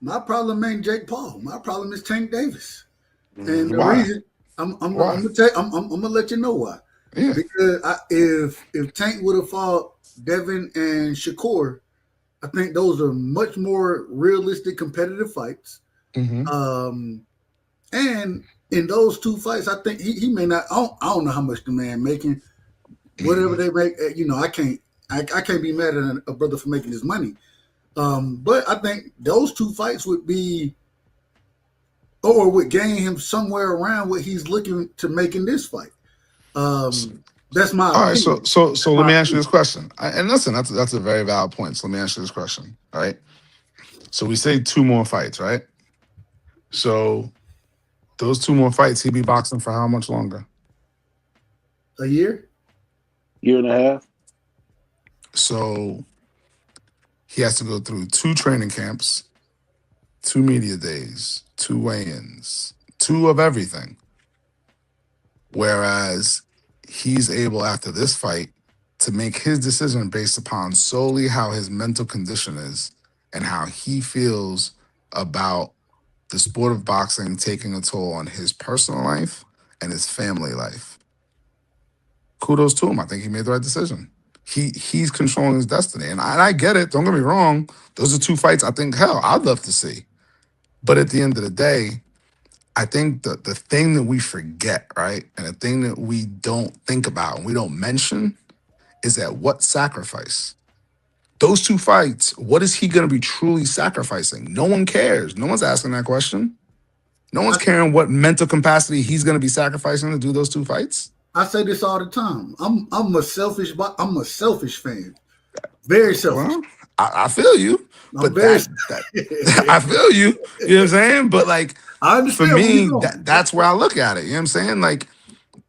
[SPEAKER 6] my problem ain't Jake Paul. My problem is Tank Davis. And the
[SPEAKER 5] Why?
[SPEAKER 6] reason I'm
[SPEAKER 5] Why?
[SPEAKER 6] gonna tell I'm gonna let you know why.
[SPEAKER 5] Yeah.
[SPEAKER 6] Because if Tank would have fought Devin and Shakur, I think those are much more realistic competitive fights.
[SPEAKER 5] Mm-hmm.
[SPEAKER 6] And in those two fights, I think he may not. I don't know how much the man making. Whatever they make, I can't be mad at a brother for making his money. But I think those two fights would be, or would gain him somewhere around what he's looking to make in this fight. That's my
[SPEAKER 5] All right,
[SPEAKER 6] opinion.
[SPEAKER 5] so let me ask you this question. And listen, that's a very valid point. So let me ask you this question. All right. So we say 2 more fights, right? So those 2 more fights, he'd be boxing for how much longer?
[SPEAKER 6] A year?
[SPEAKER 3] Year and a half.
[SPEAKER 5] So he has to go through 2 training camps, 2 media days, 2 weigh-ins, 2 of everything. Whereas he's able, after this fight, to make his decision based upon solely how his mental condition is and how he feels about the sport of boxing taking a toll on his personal life and his family life. Kudos to him. I think he made the right decision. He's controlling his destiny. And I get it. Don't get me wrong. Those are 2 fights I think, hell, I'd love to see. But at the end of the day, I think the thing that we forget, right, and the thing that we don't think about and we don't mention is at what sacrifice? Those 2 fights, what is he going to be truly sacrificing? No one cares. No one's asking that question. No one's caring what mental capacity he's going to be sacrificing to do those 2 fights.
[SPEAKER 6] I say this all the time. I'm a selfish fan. Very selfish.
[SPEAKER 5] Well, I feel you, but I feel you. You know what I'm saying? But like,
[SPEAKER 6] I
[SPEAKER 5] for
[SPEAKER 6] understand
[SPEAKER 5] me, that's where I look at it. You know what I'm saying? Like,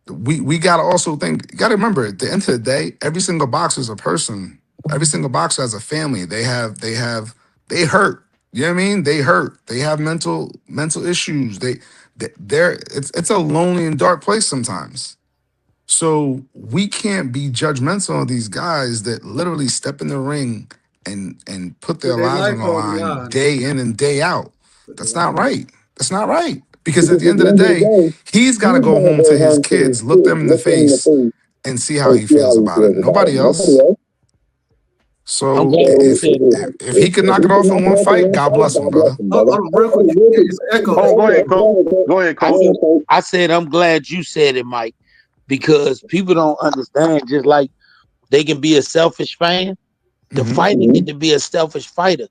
[SPEAKER 5] we gotta also think. You gotta remember, at the end of the day, every single boxer is a person. Every single boxer has a family. They hurt. You know what I mean? They hurt. They have mental issues. It's a lonely and dark place sometimes. So we can't be judgmental of these guys that literally step in the ring and put their lives on the line day in and day out. That's not right. That's not right. Because at the end of the day, he's got to go home to his kids, look them in the face, and see how he feels about it. Nobody else. So if he could knock it off in 1 fight, God bless him, brother.
[SPEAKER 6] Real quick. It's echo.
[SPEAKER 3] Go ahead, Cole. Go ahead, Cole.
[SPEAKER 8] I said I'm glad you said it, Mike, because people don't understand. Just like they can be a selfish fan, the fighter get to be a selfish fighter.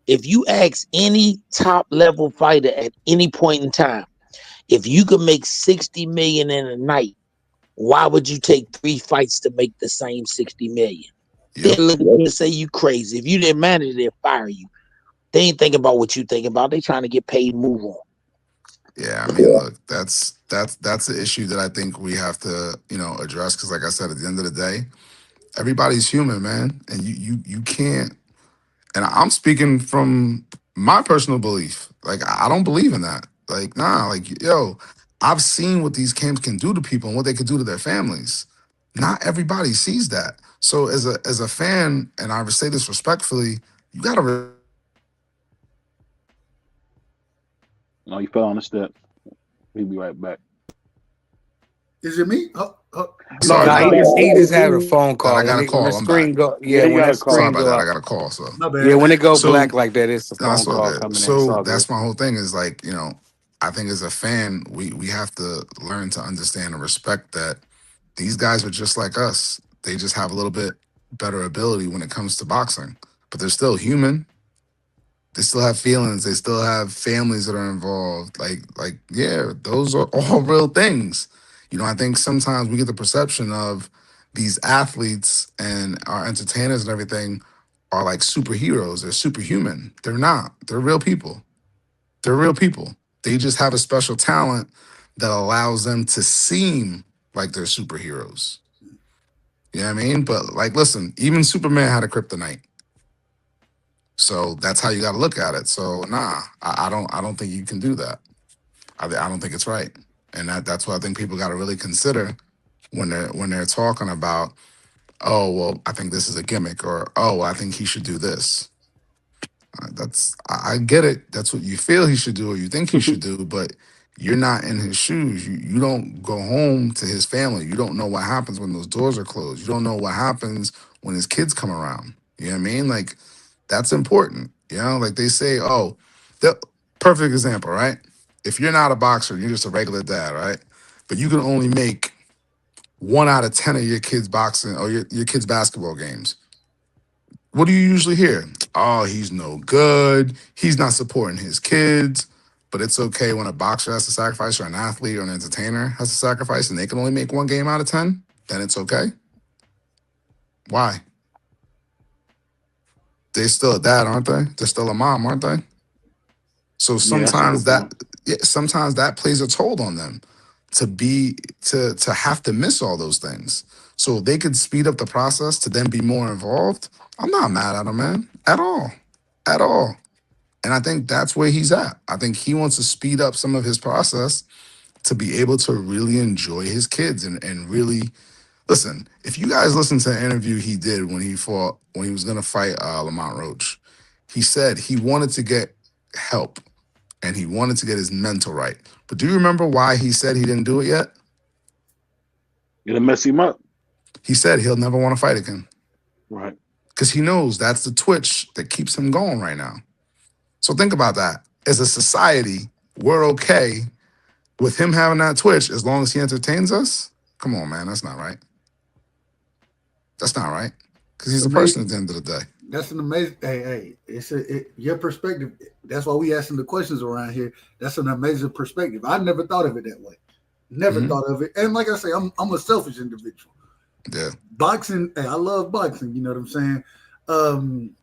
[SPEAKER 8] If you ask any top level fighter at any point in time, if you could make 60 million in a night, why would you take 3 fights to make the same 60 million? They'll look at you and say you crazy. If you didn't manage, they'll fire you. They ain't thinking about what you think about. They trying to get paid, move on.
[SPEAKER 5] Yeah, I mean, look, that's the issue that I think we have to, address. Because, like I said, at the end of the day, everybody's human, man, and you can't. And I'm speaking from my personal belief. Like, I don't believe in that. Like, nah, like, yo, I've seen what these camps can do to people and what they could do to their families. Not everybody sees that. So as a fan, and I would say this respectfully, you gotta.
[SPEAKER 3] No, you fell on the step. He'll be right back.
[SPEAKER 6] Is it me?
[SPEAKER 5] Sorry,
[SPEAKER 4] he just had a phone call.
[SPEAKER 5] I got a call.
[SPEAKER 4] When the screen go,
[SPEAKER 3] when that
[SPEAKER 5] Sorry about that. I got a call. So
[SPEAKER 6] My bad.
[SPEAKER 4] yeah, when it goes black like that, it's a phone
[SPEAKER 5] that's all
[SPEAKER 4] call
[SPEAKER 5] good.
[SPEAKER 4] coming in.
[SPEAKER 5] So that's my whole thing. Is like, I think as a fan, we have to learn to understand and respect that these guys are just like us. They just have a little bit better ability when it comes to boxing, but they're still human. They still have feelings. They still have families that are involved. Like, yeah, those are all real things. I think sometimes we get the perception of these athletes and our entertainers and everything are like superheroes. They're superhuman. They're not. They're real people. They're real people. They just have a special talent that allows them to seem like they're superheroes. You know what I mean? But like, listen, even Superman had a kryptonite. So that's how you got to look at it. So nah, I don't think you can do that. I don't think it's right, and that's what I think people got to really consider when they're talking about, oh well, I think this is a gimmick, or oh, I think he should do this. I get it. That's what you feel he should do or you think he should do, but you're not in his shoes. You don't go home to his family. You don't know what happens when those doors are closed. You don't know what happens when his kids come around. You know what I mean? Like, that's important. You know, like they say, oh, the perfect example, right? If you're not a boxer, you're just a regular dad, right? But you can only make 1 out of 10 of your kids' boxing or your kids' basketball games. What do you usually hear? Oh, he's no good. He's not supporting his kids. But it's okay when a boxer has to sacrifice or an athlete or an entertainer has to sacrifice and they can only make 1 game out of 10, then it's okay. Why? They're still a dad, aren't they? They're still a mom, aren't they? So sometimes sometimes that plays a toll on them to have to miss all those things. So they could speed up the process to then be more involved. I'm not mad at him, man, at all, at all. And I think that's where he's at. I think he wants to speed up some of his process to be able to really enjoy his kids and really listen. If you guys listen to the interview he did when he was going to fight Lamont Roach, he said he wanted to get help and he wanted to get his mental right. But do you remember why he said he didn't do it yet?
[SPEAKER 3] It'll mess him up.
[SPEAKER 5] He said he'll never want to fight again.
[SPEAKER 3] Right.
[SPEAKER 5] Because he knows that's the twitch that keeps him going right now. So think about that. As a society, we're okay with him having that twitch as long as he entertains us. Come on, man. That's not right. That's not right. Because he's a person at the end of the day.
[SPEAKER 6] That's an amazing. Hey, it's your perspective. That's why we asking the questions around here. That's an amazing perspective. I never thought of it that way. Never thought of it. And like I say, I'm a selfish individual.
[SPEAKER 5] Yeah.
[SPEAKER 6] Boxing. Hey, I love boxing. You know what I'm saying?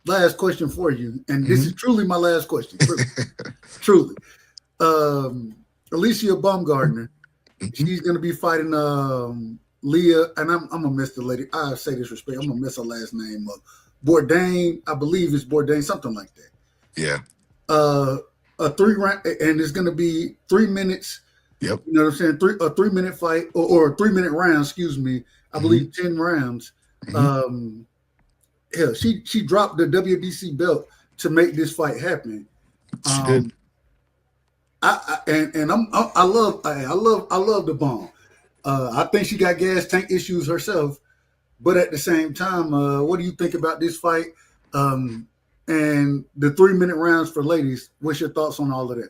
[SPEAKER 6] Last question for you, and this is truly my last question. Truly. Alicia Baumgardner. She's gonna be fighting Leah, and I'm gonna miss the lady. I say this respect. I'm gonna mess her last name up. Bourdain, I believe it's Bourdain, something like that.
[SPEAKER 5] Yeah.
[SPEAKER 6] A 3 round, and it's gonna be 3 minutes.
[SPEAKER 5] Yep.
[SPEAKER 6] You know what I'm saying? A 3 minute fight or a 3 minute round. Excuse me. I believe 10 rounds. Hell, she dropped the WBC belt to make this fight happen.
[SPEAKER 5] She did.
[SPEAKER 6] I love the Bomb. I think she got gas tank issues herself, but at the same time, what do you think about this fight? And the 3 minute rounds for ladies. What's your thoughts on all of that?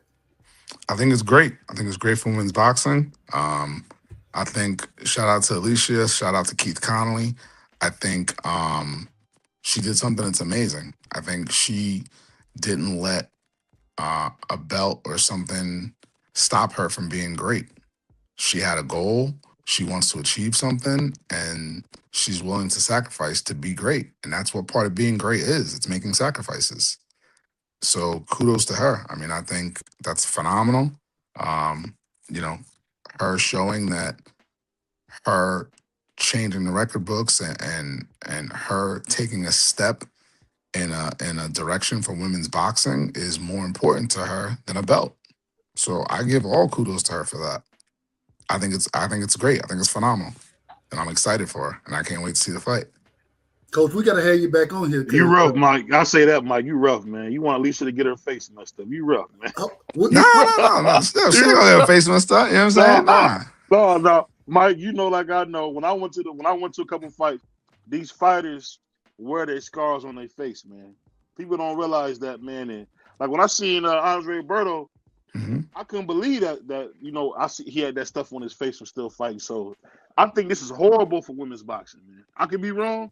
[SPEAKER 5] I think it's great. I think it's great for women's boxing. I think shout out to Alicia, shout out to Keith Connolly. I think she did something that's amazing. I think she didn't let a belt or something stop her from being great. She had a goal. She wants to achieve something, and she's willing to sacrifice to be great. And that's what part of being great is. It's making sacrifices. So kudos to her. I mean, I think that's phenomenal. You know, her showing that her changing the record books and her taking a step in a direction for women's boxing is more important to her than a belt. So I give all kudos to her for that. I think it's great. I think it's phenomenal, and I'm excited for her, and I can't wait to see the fight.
[SPEAKER 6] Coach, we gotta have you back on here.
[SPEAKER 3] You rough, Mike. I say that, Mike. You rough, man. You want Alicia to get her face messed up. You rough, man.
[SPEAKER 5] No. Still, she gonna get her face messed up. You know what I'm saying?
[SPEAKER 3] No, Mike. You know, like I know, when I went to a couple fights, these fighters wear their scars on their face, man. People don't realize that, man. And like when I seen Andre Berto, I couldn't believe that you know he had that stuff on his face and still fighting. So I think this is horrible for women's boxing, man. I could be wrong,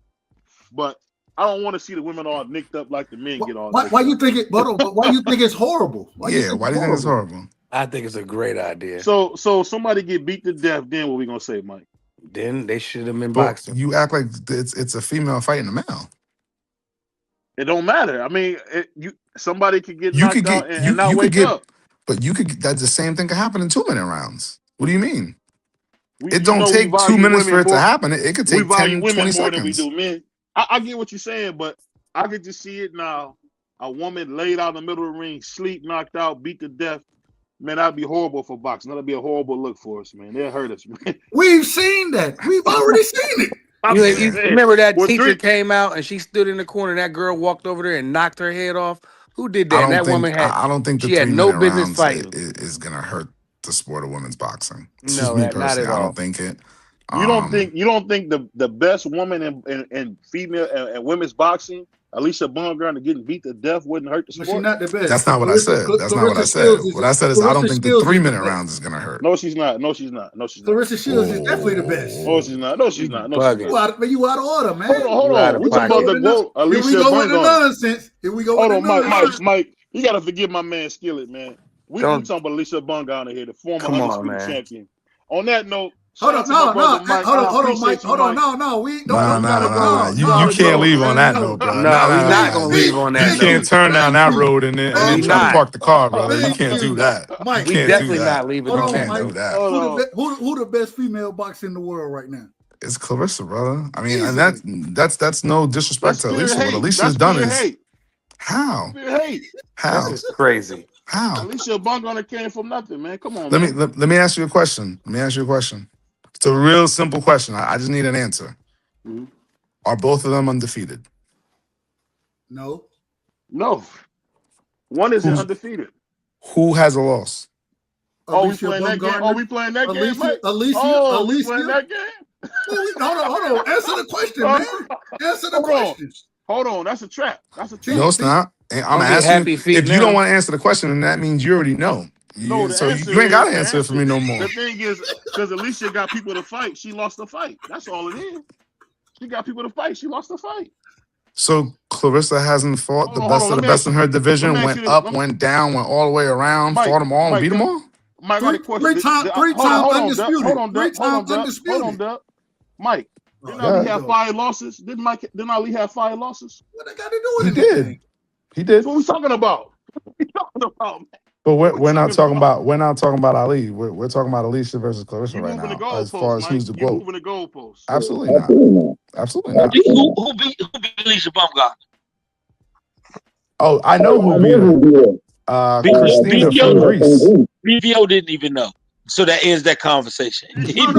[SPEAKER 3] but I don't want to see the women all nicked up like the men get all.
[SPEAKER 6] Why you think it? But why you think it's horrible?
[SPEAKER 5] Why do you think it's horrible?
[SPEAKER 4] I think it's a great idea.
[SPEAKER 3] So somebody get beat to death. Then what we gonna say, Mike?
[SPEAKER 4] Then they should have been boxing.
[SPEAKER 5] You act like it's a female fighting a male.
[SPEAKER 3] It don't matter. I mean, somebody could get knocked out and not wake up.
[SPEAKER 5] But that's the same thing could happen in 2-minute rounds. What do you mean? It
[SPEAKER 3] You
[SPEAKER 5] don't
[SPEAKER 3] know,
[SPEAKER 5] take 2 minutes for it to happen. It could
[SPEAKER 3] we
[SPEAKER 5] take
[SPEAKER 3] value
[SPEAKER 5] 10,
[SPEAKER 3] women
[SPEAKER 5] 20
[SPEAKER 3] more than we
[SPEAKER 5] seconds.
[SPEAKER 3] do men. I get what you're saying, but I get to see it now. A woman laid out in the middle of the ring, sleep, knocked out, beat to death. Man, that'd be horrible for boxing. That'd be a horrible look for us, man. They'll hurt us, man.
[SPEAKER 6] We've seen that. We've already seen it.
[SPEAKER 4] You remember that teacher came out and she stood in the corner and that girl walked over there and knocked her head off? Who did that?
[SPEAKER 5] I
[SPEAKER 4] And
[SPEAKER 5] don't
[SPEAKER 4] that
[SPEAKER 5] think
[SPEAKER 4] woman had
[SPEAKER 5] I don't think the
[SPEAKER 4] she had no
[SPEAKER 5] 3-minute
[SPEAKER 4] business
[SPEAKER 5] rounds
[SPEAKER 4] fighting.
[SPEAKER 5] is gonna hurt the sport of women's boxing. It's
[SPEAKER 4] No,
[SPEAKER 5] just me
[SPEAKER 4] not
[SPEAKER 5] personally.
[SPEAKER 4] at
[SPEAKER 5] I
[SPEAKER 4] all.
[SPEAKER 5] don't think it.
[SPEAKER 3] You don't think the best woman in female and women's boxing, Alicia Baumgartner, getting beat to death wouldn't hurt the
[SPEAKER 6] But
[SPEAKER 3] sport?
[SPEAKER 6] she's not the best.
[SPEAKER 5] That's not what I said. That's not what I said. What I said is I don't think the 3-minute rounds is gonna hurt.
[SPEAKER 3] No, she's not. No, she's not. No, she's not.
[SPEAKER 6] Clarissa Shields is definitely the best.
[SPEAKER 3] No, she's not. No, she's not. No, she's not.
[SPEAKER 6] You out of order, man.
[SPEAKER 3] Hold on. We talking about the GOAT, Alicia
[SPEAKER 6] Here we go with the
[SPEAKER 3] Baumgartner.
[SPEAKER 6] nonsense. Here we go
[SPEAKER 3] Hold
[SPEAKER 6] with
[SPEAKER 3] on,
[SPEAKER 6] the nonsense.
[SPEAKER 3] Mike. You gotta forgive my man Skillet, man. We talking about Alicia Baumgartner here, the former undisputed champion. On that note,
[SPEAKER 6] hold on, Mike. Hold on, no. We don't.
[SPEAKER 5] No. You can't leave on that note, bro.
[SPEAKER 4] No, we're not gonna leave on that.
[SPEAKER 5] You can't turn down that road and then try to park the car, brother. You can't do that.
[SPEAKER 6] Mike,
[SPEAKER 4] we definitely not leaving on that.
[SPEAKER 5] Do that.
[SPEAKER 6] Who the best female boxer in the world right now?
[SPEAKER 5] It's Clarissa, brother. I mean, and that's no disrespect to Alicia. What Alicia's done is how? How?
[SPEAKER 4] It's crazy.
[SPEAKER 5] How?
[SPEAKER 3] Alicia Baumgartner came from nothing, man. Come on.
[SPEAKER 5] Let me ask you a question. It's a real simple question. I just need an answer.
[SPEAKER 3] Mm-hmm.
[SPEAKER 5] Are both of them undefeated?
[SPEAKER 6] No.
[SPEAKER 3] One isn't undefeated.
[SPEAKER 5] Who has a loss?
[SPEAKER 3] We playing that game? We playing that game, Mike?
[SPEAKER 6] Alicia.
[SPEAKER 3] Playing that game?
[SPEAKER 6] Hold on. Answer the question, man. Answer the question.
[SPEAKER 3] Hold on. That's a trap.
[SPEAKER 5] No, it's not. I'm asking if you don't want to answer the question, then that means you already know. So you ain't got to answer it for me no more.
[SPEAKER 3] The thing is, because Alicia got people to fight, she lost the fight. That's all it is. She got people to fight. She lost the fight.
[SPEAKER 5] So Clarissa hasn't fought the best of the best in her division, went up, went down, went all the way around, fought them all, and beat them all?
[SPEAKER 3] Mike, three times undisputed. Hold on, Doug. Mike, didn't Ali have 5 losses? Didn't Ali have 5 losses?
[SPEAKER 6] What they got to do with it?
[SPEAKER 5] He did.
[SPEAKER 3] That's what we talking about. Man.
[SPEAKER 5] But we're not talking about Ali. We're talking about Alicia versus Clarissa right now. As far as who's the GOAT.
[SPEAKER 3] Moving the goalposts.
[SPEAKER 5] Absolutely not.
[SPEAKER 8] Who beat Alicia Baumgartner?
[SPEAKER 5] Oh, I know who beat her. Christina from Greece.
[SPEAKER 8] BVO didn't even know. So that ends that conversation.
[SPEAKER 6] Christina,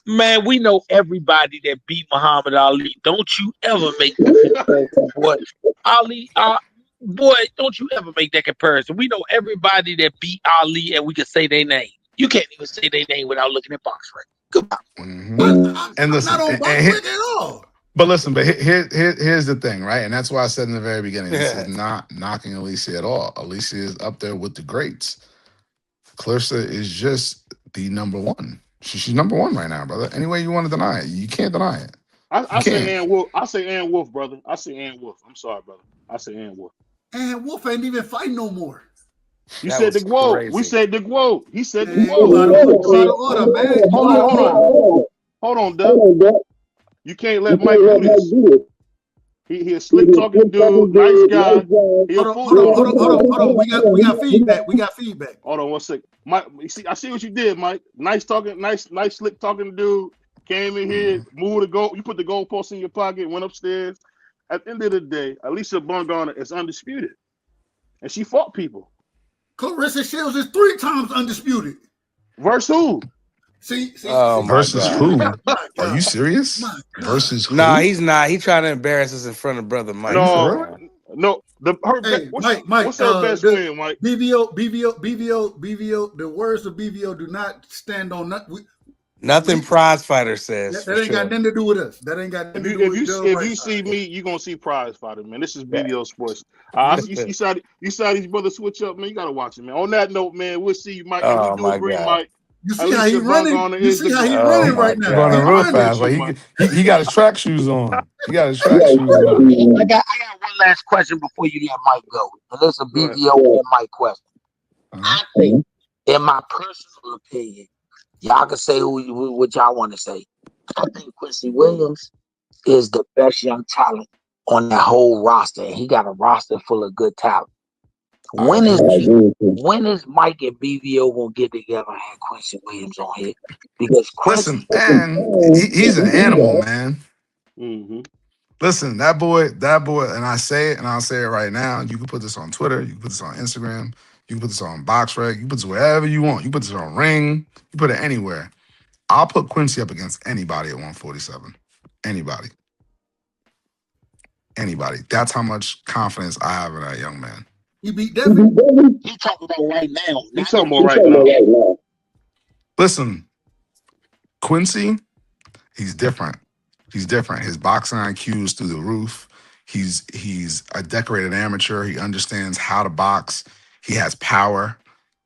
[SPEAKER 8] Man, we know everybody that beat Muhammad Ali. Don't you ever make that comparison, boy. Ali, boy, don't you ever make that comparison. We know everybody that beat Ali, and we can say their name. You can't even say their name without looking at box record. Goodbye.
[SPEAKER 5] And listen,
[SPEAKER 6] at all.
[SPEAKER 5] But listen, here's the thing, right? And that's why I said in the very beginning, this is not knocking Alicia at all. Alicia is up there with the greats. Clarissa is just the number one. She's number one right now, brother. Any way you want to deny it, you can't deny it.
[SPEAKER 3] I say Ann Wolf. I say Ann Wolf, brother. I say Ann Wolf. I'm sorry, brother. I say Ann Wolf.
[SPEAKER 6] Ann Wolf ain't even fighting no more.
[SPEAKER 3] You said the quote. We said the quote. He said the
[SPEAKER 6] quote.
[SPEAKER 3] Hold on, Doug. You can't let Mike do this. He a slick talking dude, nice guy.
[SPEAKER 6] Hold on. We got feedback.
[SPEAKER 3] Hold on 1 second. Mike, I see what you did, Mike. Nice talking, nice slick talking dude. Came in here, moved the goal. You put the goalpost in your pocket, went upstairs. At the end of the day, Alicia Baumgartner is undisputed, and she fought people.
[SPEAKER 6] Clarissa Shields is 3 times undisputed.
[SPEAKER 3] Versus who?
[SPEAKER 6] See
[SPEAKER 5] versus who? Are you serious? Versus who?
[SPEAKER 4] Nah, he's not. He's trying to embarrass us in front of brother Mike.
[SPEAKER 3] No. What's her best win, Mike?
[SPEAKER 6] BVO. The words of BVO do not stand on nothing.
[SPEAKER 4] Nothing prize fighter says.
[SPEAKER 6] That ain't got nothing to do with us. That ain't got nothing to do with us.
[SPEAKER 3] If you see me, you're gonna see prize fighter, man. This is BVO Sports. You saw these brothers switch up, man. You gotta watch it, man. On that note, man, we'll see you, Mike.
[SPEAKER 4] Oh, my God.
[SPEAKER 3] Mike.
[SPEAKER 6] You see how he running? You see how he running right now?
[SPEAKER 5] Running real fast. Like he got his track shoes on. He got his track shoes on.
[SPEAKER 8] I got one last question before you let Mike go. And this is a BVO and Mike question. I think, in my personal opinion, Y'all can say what y'all want to say. I think Quincy Williams is the best young talent on that whole roster, and he got a roster full of good talent. When is Mike and BVO gonna get together and have Quincy Williams on here? Because
[SPEAKER 5] Listen, and he's an animal, man.
[SPEAKER 3] Mm-hmm.
[SPEAKER 5] Listen, that boy, and I say it, and I'll say it right now. You can put this on Twitter, you can put this on Instagram, you can put this on BoxRec, you can put this wherever you want. You put this on Ring, you put it anywhere. I'll put Quincy up against anybody at 147. Anybody. That's how much confidence I have in that young man.
[SPEAKER 6] He beat Devin.
[SPEAKER 8] He's talking about right now.
[SPEAKER 3] He's talking about right now.
[SPEAKER 5] Listen, Quincy, he's different. He's different. His boxing IQ is through the roof. He's a decorated amateur. He understands how to box. He has power.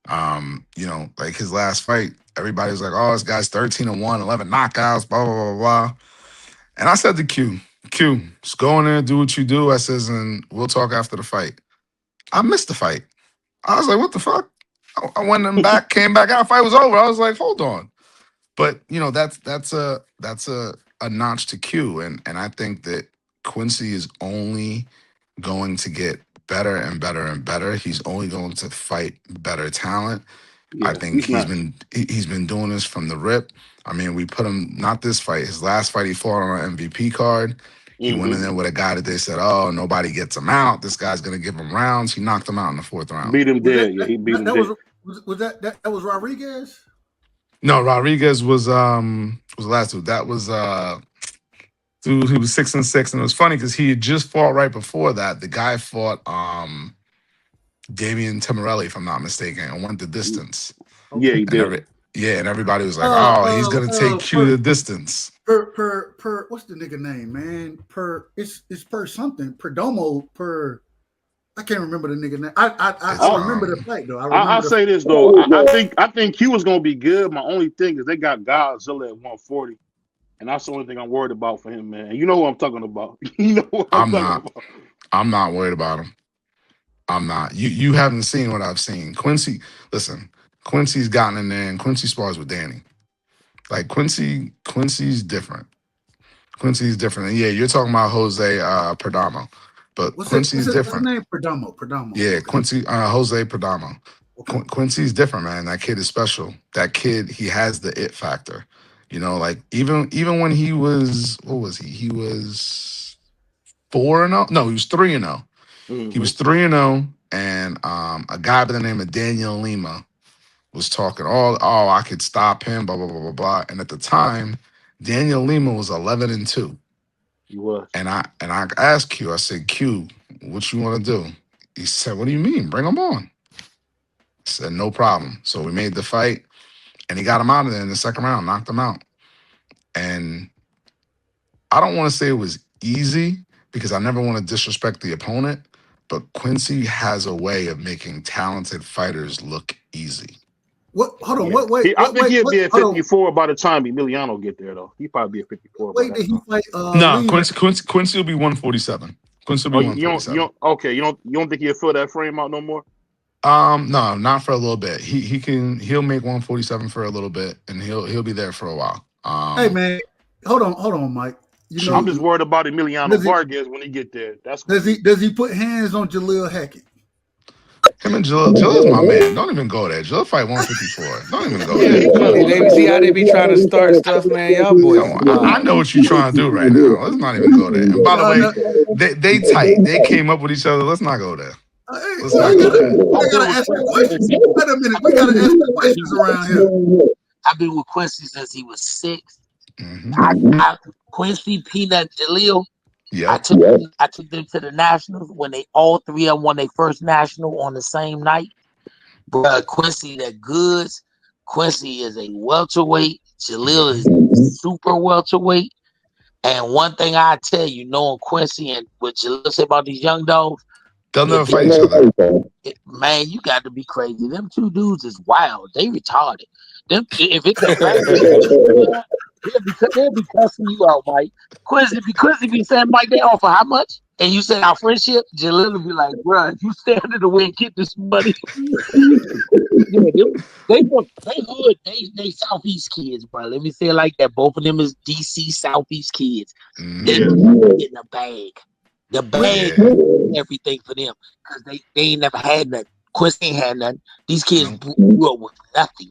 [SPEAKER 5] Like his last fight, everybody was like, "Oh, this guy's 13-1, 11 knockouts, blah blah blah blah." And I said to Q, just go in there, do what you do. I says, and we'll talk after the fight. I missed the fight. I was like, what the fuck? I went in back, came back out. Fight was over. I was like, hold on. But that's a notch to Q, and I think that Quincy is only going to get better and better and better. He's only going to fight better talent. Yeah, I think he's been doing this from the rip. I mean, we put him, not this fight, his last fight he fought on an MVP card. He went in there with a guy that they said, oh, nobody gets him out. This guy's gonna give him rounds. He knocked him out in the 4th round.
[SPEAKER 3] Beat him dead. Yeah, he beat him dead.
[SPEAKER 6] Was that Rodriguez?
[SPEAKER 5] No, Rodriguez was the last dude. That was dude, he was 6-6, and it was funny because he had just fought right before that. The guy fought Damian Timarelli, if I'm not mistaken, and went the distance.
[SPEAKER 3] Yeah, he did.
[SPEAKER 5] And everybody was like, he's gonna take Q the distance.
[SPEAKER 6] Per what's the nigga name, man? It's per something. Perdomo, I can't remember the nigga name. I remember the fight though.
[SPEAKER 3] I'll say this though. I think Q was gonna be good. My only thing is they got Godzilla at 140. And that's the only thing I'm worried about for him, man. You know who I'm talking about. You know what I'm talking about.
[SPEAKER 5] I'm not worried about him. I'm not. You haven't seen what I've seen. Quincy, listen, Quincy's gotten in there and Quincy spars with Danny. Like Quincy's different. Quincy's different. And yeah, you're talking about Jose Perdomo. But Quincy's different.
[SPEAKER 6] What's his name? Perdomo.
[SPEAKER 5] Yeah, Quincy, Jose Perdomo. Okay. Quincy's different, man. That kid is special. That kid, he has the it factor. Like even when he was, what was he? He was 4-0. No, he was 3-0. Mm-hmm. He was 3-0, and a guy by the name of Daniel Lima was talking I could stop him, blah blah blah blah blah. And at the time, Daniel Lima was 11-2.
[SPEAKER 3] He was.
[SPEAKER 5] And I asked Q. I said, Q, what you want to do? He said, what do you mean? Bring him on. I said, no problem. So we made the fight. And he got him out of there in the 2nd round, knocked him out. And I don't want to say it was easy because I never want to disrespect the opponent, but Quincy has a way of making talented fighters look easy.
[SPEAKER 6] What? Hold on. Yeah. Wait.
[SPEAKER 3] I think he'll be at 54 by the time Emiliano get there, though. He'll probably be at 54.
[SPEAKER 6] Wait, did he fight?
[SPEAKER 5] No, Quincy will be 147. Quincy will be 147.
[SPEAKER 3] You don't think he'll fill that frame out no more?
[SPEAKER 5] No, not for a little bit. He'll make 147 for a little bit, and he'll be there for a while.
[SPEAKER 6] Hey man, hold on, Mike.
[SPEAKER 3] I'm just worried about Emiliano Vargas when he get there.
[SPEAKER 6] Does he put hands on Jalil Hackett?
[SPEAKER 5] Him and Jalil's my man. Don't even go there. Jalil fight 154. Don't even go there.
[SPEAKER 4] They see how they be trying to start stuff, man. Y'all boys.
[SPEAKER 5] I know what you're trying to do right now. Let's not even go there. And by the way, they tight. They came up with each other. Let's not go there. Let's not go there.
[SPEAKER 6] I gotta ask you questions. Wait a minute. We gotta ask the questions around here.
[SPEAKER 8] I've been with Quincy since he was 6. Mm-hmm. Quincy, Peanut, Jalil.
[SPEAKER 5] Yeah,
[SPEAKER 8] I took them to the Nationals when all 3 of them won their first National on the same night. But Quincy, the goods. Quincy is a welterweight. Jalil is super welterweight. And one thing I tell you, knowing Quincy and what Jalil say about these young dogs,
[SPEAKER 5] they'll never fight each other.
[SPEAKER 8] Man, you got to be crazy. Them 2 dudes is wild. They retarded. Them if it comes back, They'll be cussing you out, Mike. Quincy be saying, Mike, they offer how much? And you say our friendship, Jalil will be like, bro, if you stand in the way and get this money. Yeah, they hood, they Southeast kids, bro. Let me say it like that. Both of them is DC Southeast kids. They get the bag. The bag is everything for them because they ain't never had nothing. Quincy ain't had nothing. These kids grew up with nothing.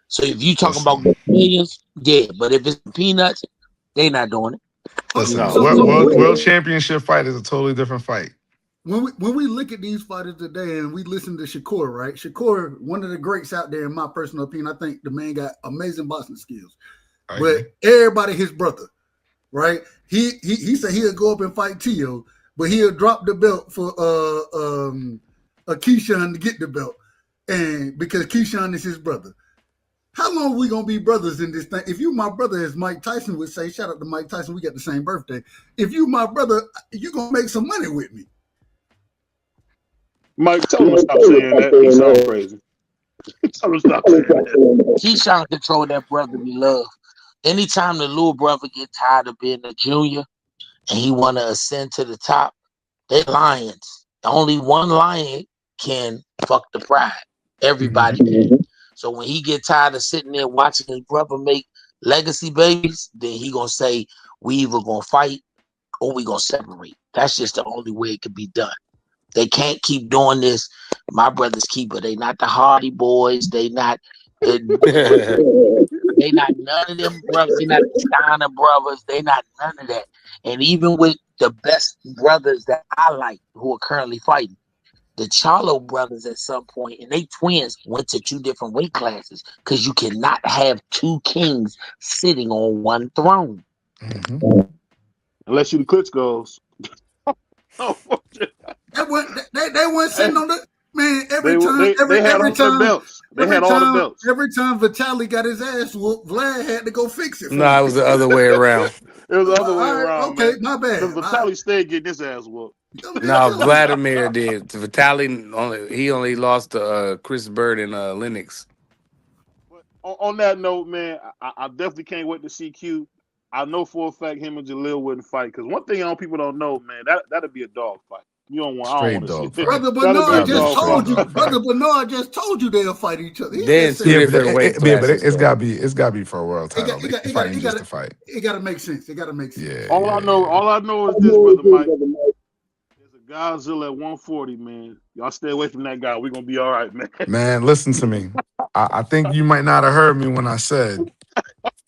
[SPEAKER 8] So if you talking about millions, yeah, but if it's peanuts, they not doing it.
[SPEAKER 5] Listen,
[SPEAKER 6] So
[SPEAKER 5] world championship fight is a totally different fight.
[SPEAKER 6] When we look at these fighters today and we listen to Shakur, right? Shakur, one of the greats out there, in my personal opinion. I think the man got amazing boxing skills. But everybody his brother, right? He said he'll go up and fight Tio, but he'll drop the belt for a Keyshawn to get the belt. And because Keyshawn is his brother. How long are we gonna be brothers in this thing? If you my brother, as Mike Tyson would say, shout out to Mike Tyson, we got the same birthday. If you my brother, you gonna make some money with me.
[SPEAKER 3] Mike, tell him to stop saying that. He sounds crazy. Tell him to stop saying that.
[SPEAKER 8] Keyshawn control that brotherly love. Anytime the little brother get tired of being a junior and he want to ascend to the top, they lions. Only one lion can fuck the pride. Everybody can. So when he get tired of sitting there watching his brother make legacy babies, then he gonna say, we either gonna fight or we gonna separate. That's just the only way it could be done. They can't keep doing this. My brother's keeper. They not the Hardy Boys. They not none of them brothers. They not the Steiner brothers. They not none of that. And even with the best brothers that I like who are currently fighting, the Charlo brothers at some point, and they twins, went to 2 different weight classes because you cannot have 2 kings sitting on one throne.
[SPEAKER 3] Unless you the Klitschko's.
[SPEAKER 6] They weren't sitting on the man every
[SPEAKER 3] They
[SPEAKER 6] time.
[SPEAKER 3] had
[SPEAKER 6] Every
[SPEAKER 3] all the belts. They had all the belts.
[SPEAKER 6] Every time Vitaly got his ass whooped, Vlad had to go fix it.
[SPEAKER 4] No, it was the other way around.
[SPEAKER 3] It was the other way around.
[SPEAKER 6] Okay,
[SPEAKER 3] man.
[SPEAKER 6] my bad.
[SPEAKER 3] Because Vitaly stayed getting his ass whooped.
[SPEAKER 4] No, Vladimir did. Vitaly only lost to Chris Bird and Lennox.
[SPEAKER 3] But on that note, man, I definitely can't wait to see Q. I know for a fact him and Jalil wouldn't fight because one thing people don't know, man, that'd be a dog fight. You don't want.
[SPEAKER 5] Straight
[SPEAKER 3] I don't
[SPEAKER 5] dog
[SPEAKER 3] want to see.
[SPEAKER 5] fight.
[SPEAKER 6] Brother Bernard just told you. Brother Bernard just told you they'll fight each other.
[SPEAKER 4] Then 2 different weight classes.
[SPEAKER 5] But it's gotta be for a world title. It got to fight.
[SPEAKER 6] It got to make sense. It got to make sense.
[SPEAKER 5] Yeah.
[SPEAKER 3] All I know is this, brother Mike. There's a Godzilla at 140, man. Y'all stay away from that guy. We're gonna be all right, man.
[SPEAKER 5] Man, listen to me. I think you might not have heard me when I said,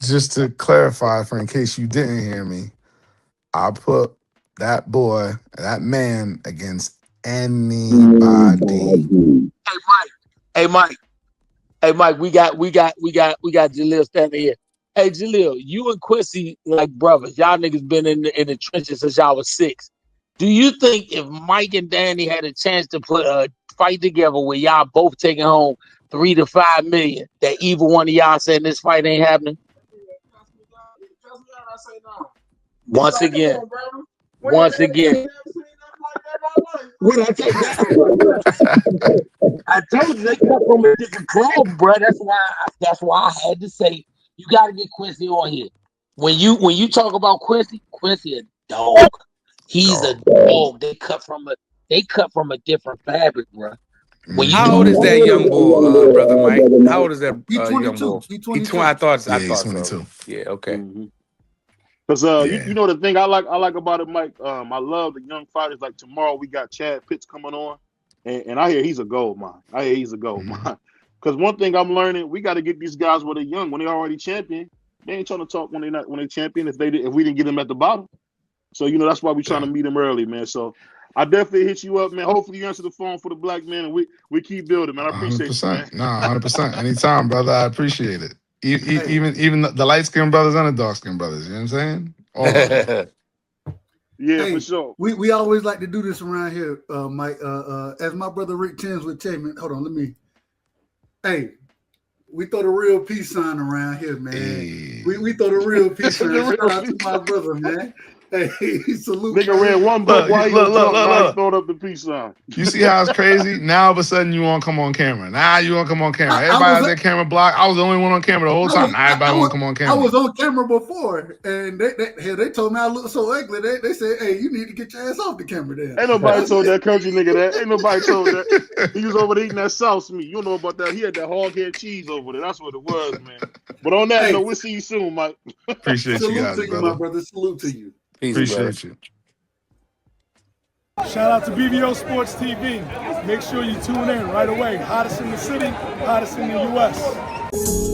[SPEAKER 5] just to clarify, for in case you didn't hear me, I put that boy, that man against anybody.
[SPEAKER 8] Hey Mike, we got Jalil standing here. Hey Jalil, you and Quincy like brothers. Y'all niggas been in the trenches since y'all was 6. Do you think if Mike and Danny had a chance to put a fight together where y'all both taking home $3 to $5 million, that either one of y'all saying this fight ain't happening? Once again. What I told you they come from a different club, bro. That's why I had to say you got to get Quincy on here. When you talk about Quincy a dog. He's a dog. They cut from a different fabric, bro.
[SPEAKER 4] How old is that young bull, brother Mike? How old is that young bull?
[SPEAKER 6] He's 22.
[SPEAKER 4] I thought
[SPEAKER 5] he's 22.
[SPEAKER 4] So. Yeah, okay.
[SPEAKER 3] Because you know the thing I like about it, Mike. I love the young fighters. Like tomorrow we got Chad Pitts coming on, and I hear he's a gold mine. Because one thing I'm learning, we got to get these guys when they're young, when they're already champion. They ain't trying to talk when they champion if we didn't get them at the bottom. So that's why we're trying to meet them early, man. So I definitely hit you up, man. Hopefully you answer the phone for the black man, and we keep building, man. I appreciate 100%. You, man.
[SPEAKER 5] No, 100%. Anytime, brother. I appreciate it. Even the light skinned brothers and the dark skinned brothers. You know what I'm saying? All of them.
[SPEAKER 3] Yeah, for sure.
[SPEAKER 6] We always like to do this around here, Mike. As my brother Rick Tins would tell me, hold on, Hey, we throw the real peace sign around here, man. Hey. We throw the real peace sign. Shout out to my brother, man. Hey, salute.
[SPEAKER 3] Nigga read one book
[SPEAKER 5] Look,
[SPEAKER 3] while he
[SPEAKER 5] look,
[SPEAKER 3] was
[SPEAKER 5] look,
[SPEAKER 3] drunk. Now he
[SPEAKER 5] look.
[SPEAKER 3] throwing up the peace sign.
[SPEAKER 5] You see how it's crazy? Now all of a sudden you want to come on camera. Now you want to come on camera.
[SPEAKER 6] I
[SPEAKER 5] Everybody has
[SPEAKER 6] was-
[SPEAKER 5] their camera blocked. I was the only one on camera the whole time. Now everybody want to come on
[SPEAKER 6] I
[SPEAKER 5] camera.
[SPEAKER 6] was on camera before, and they told me I look so ugly. They said, "Hey, you need to get your ass off the camera." There,
[SPEAKER 3] Ain't nobody told that country nigga that. Ain't nobody told that. He was over there eating that sauce meat. You don't know about that. He had that hog head cheese over there. That's what it was, man. But on that note, we'll see you soon, Mike.
[SPEAKER 5] Appreciate you guys,
[SPEAKER 6] to you,
[SPEAKER 5] brother.
[SPEAKER 6] my brother. Salute to you.
[SPEAKER 4] Peace,
[SPEAKER 5] Appreciate you.
[SPEAKER 9] Shout out to BVO Sports TV. Make sure you tune in right away. Hottest in the city, hottest in the U.S.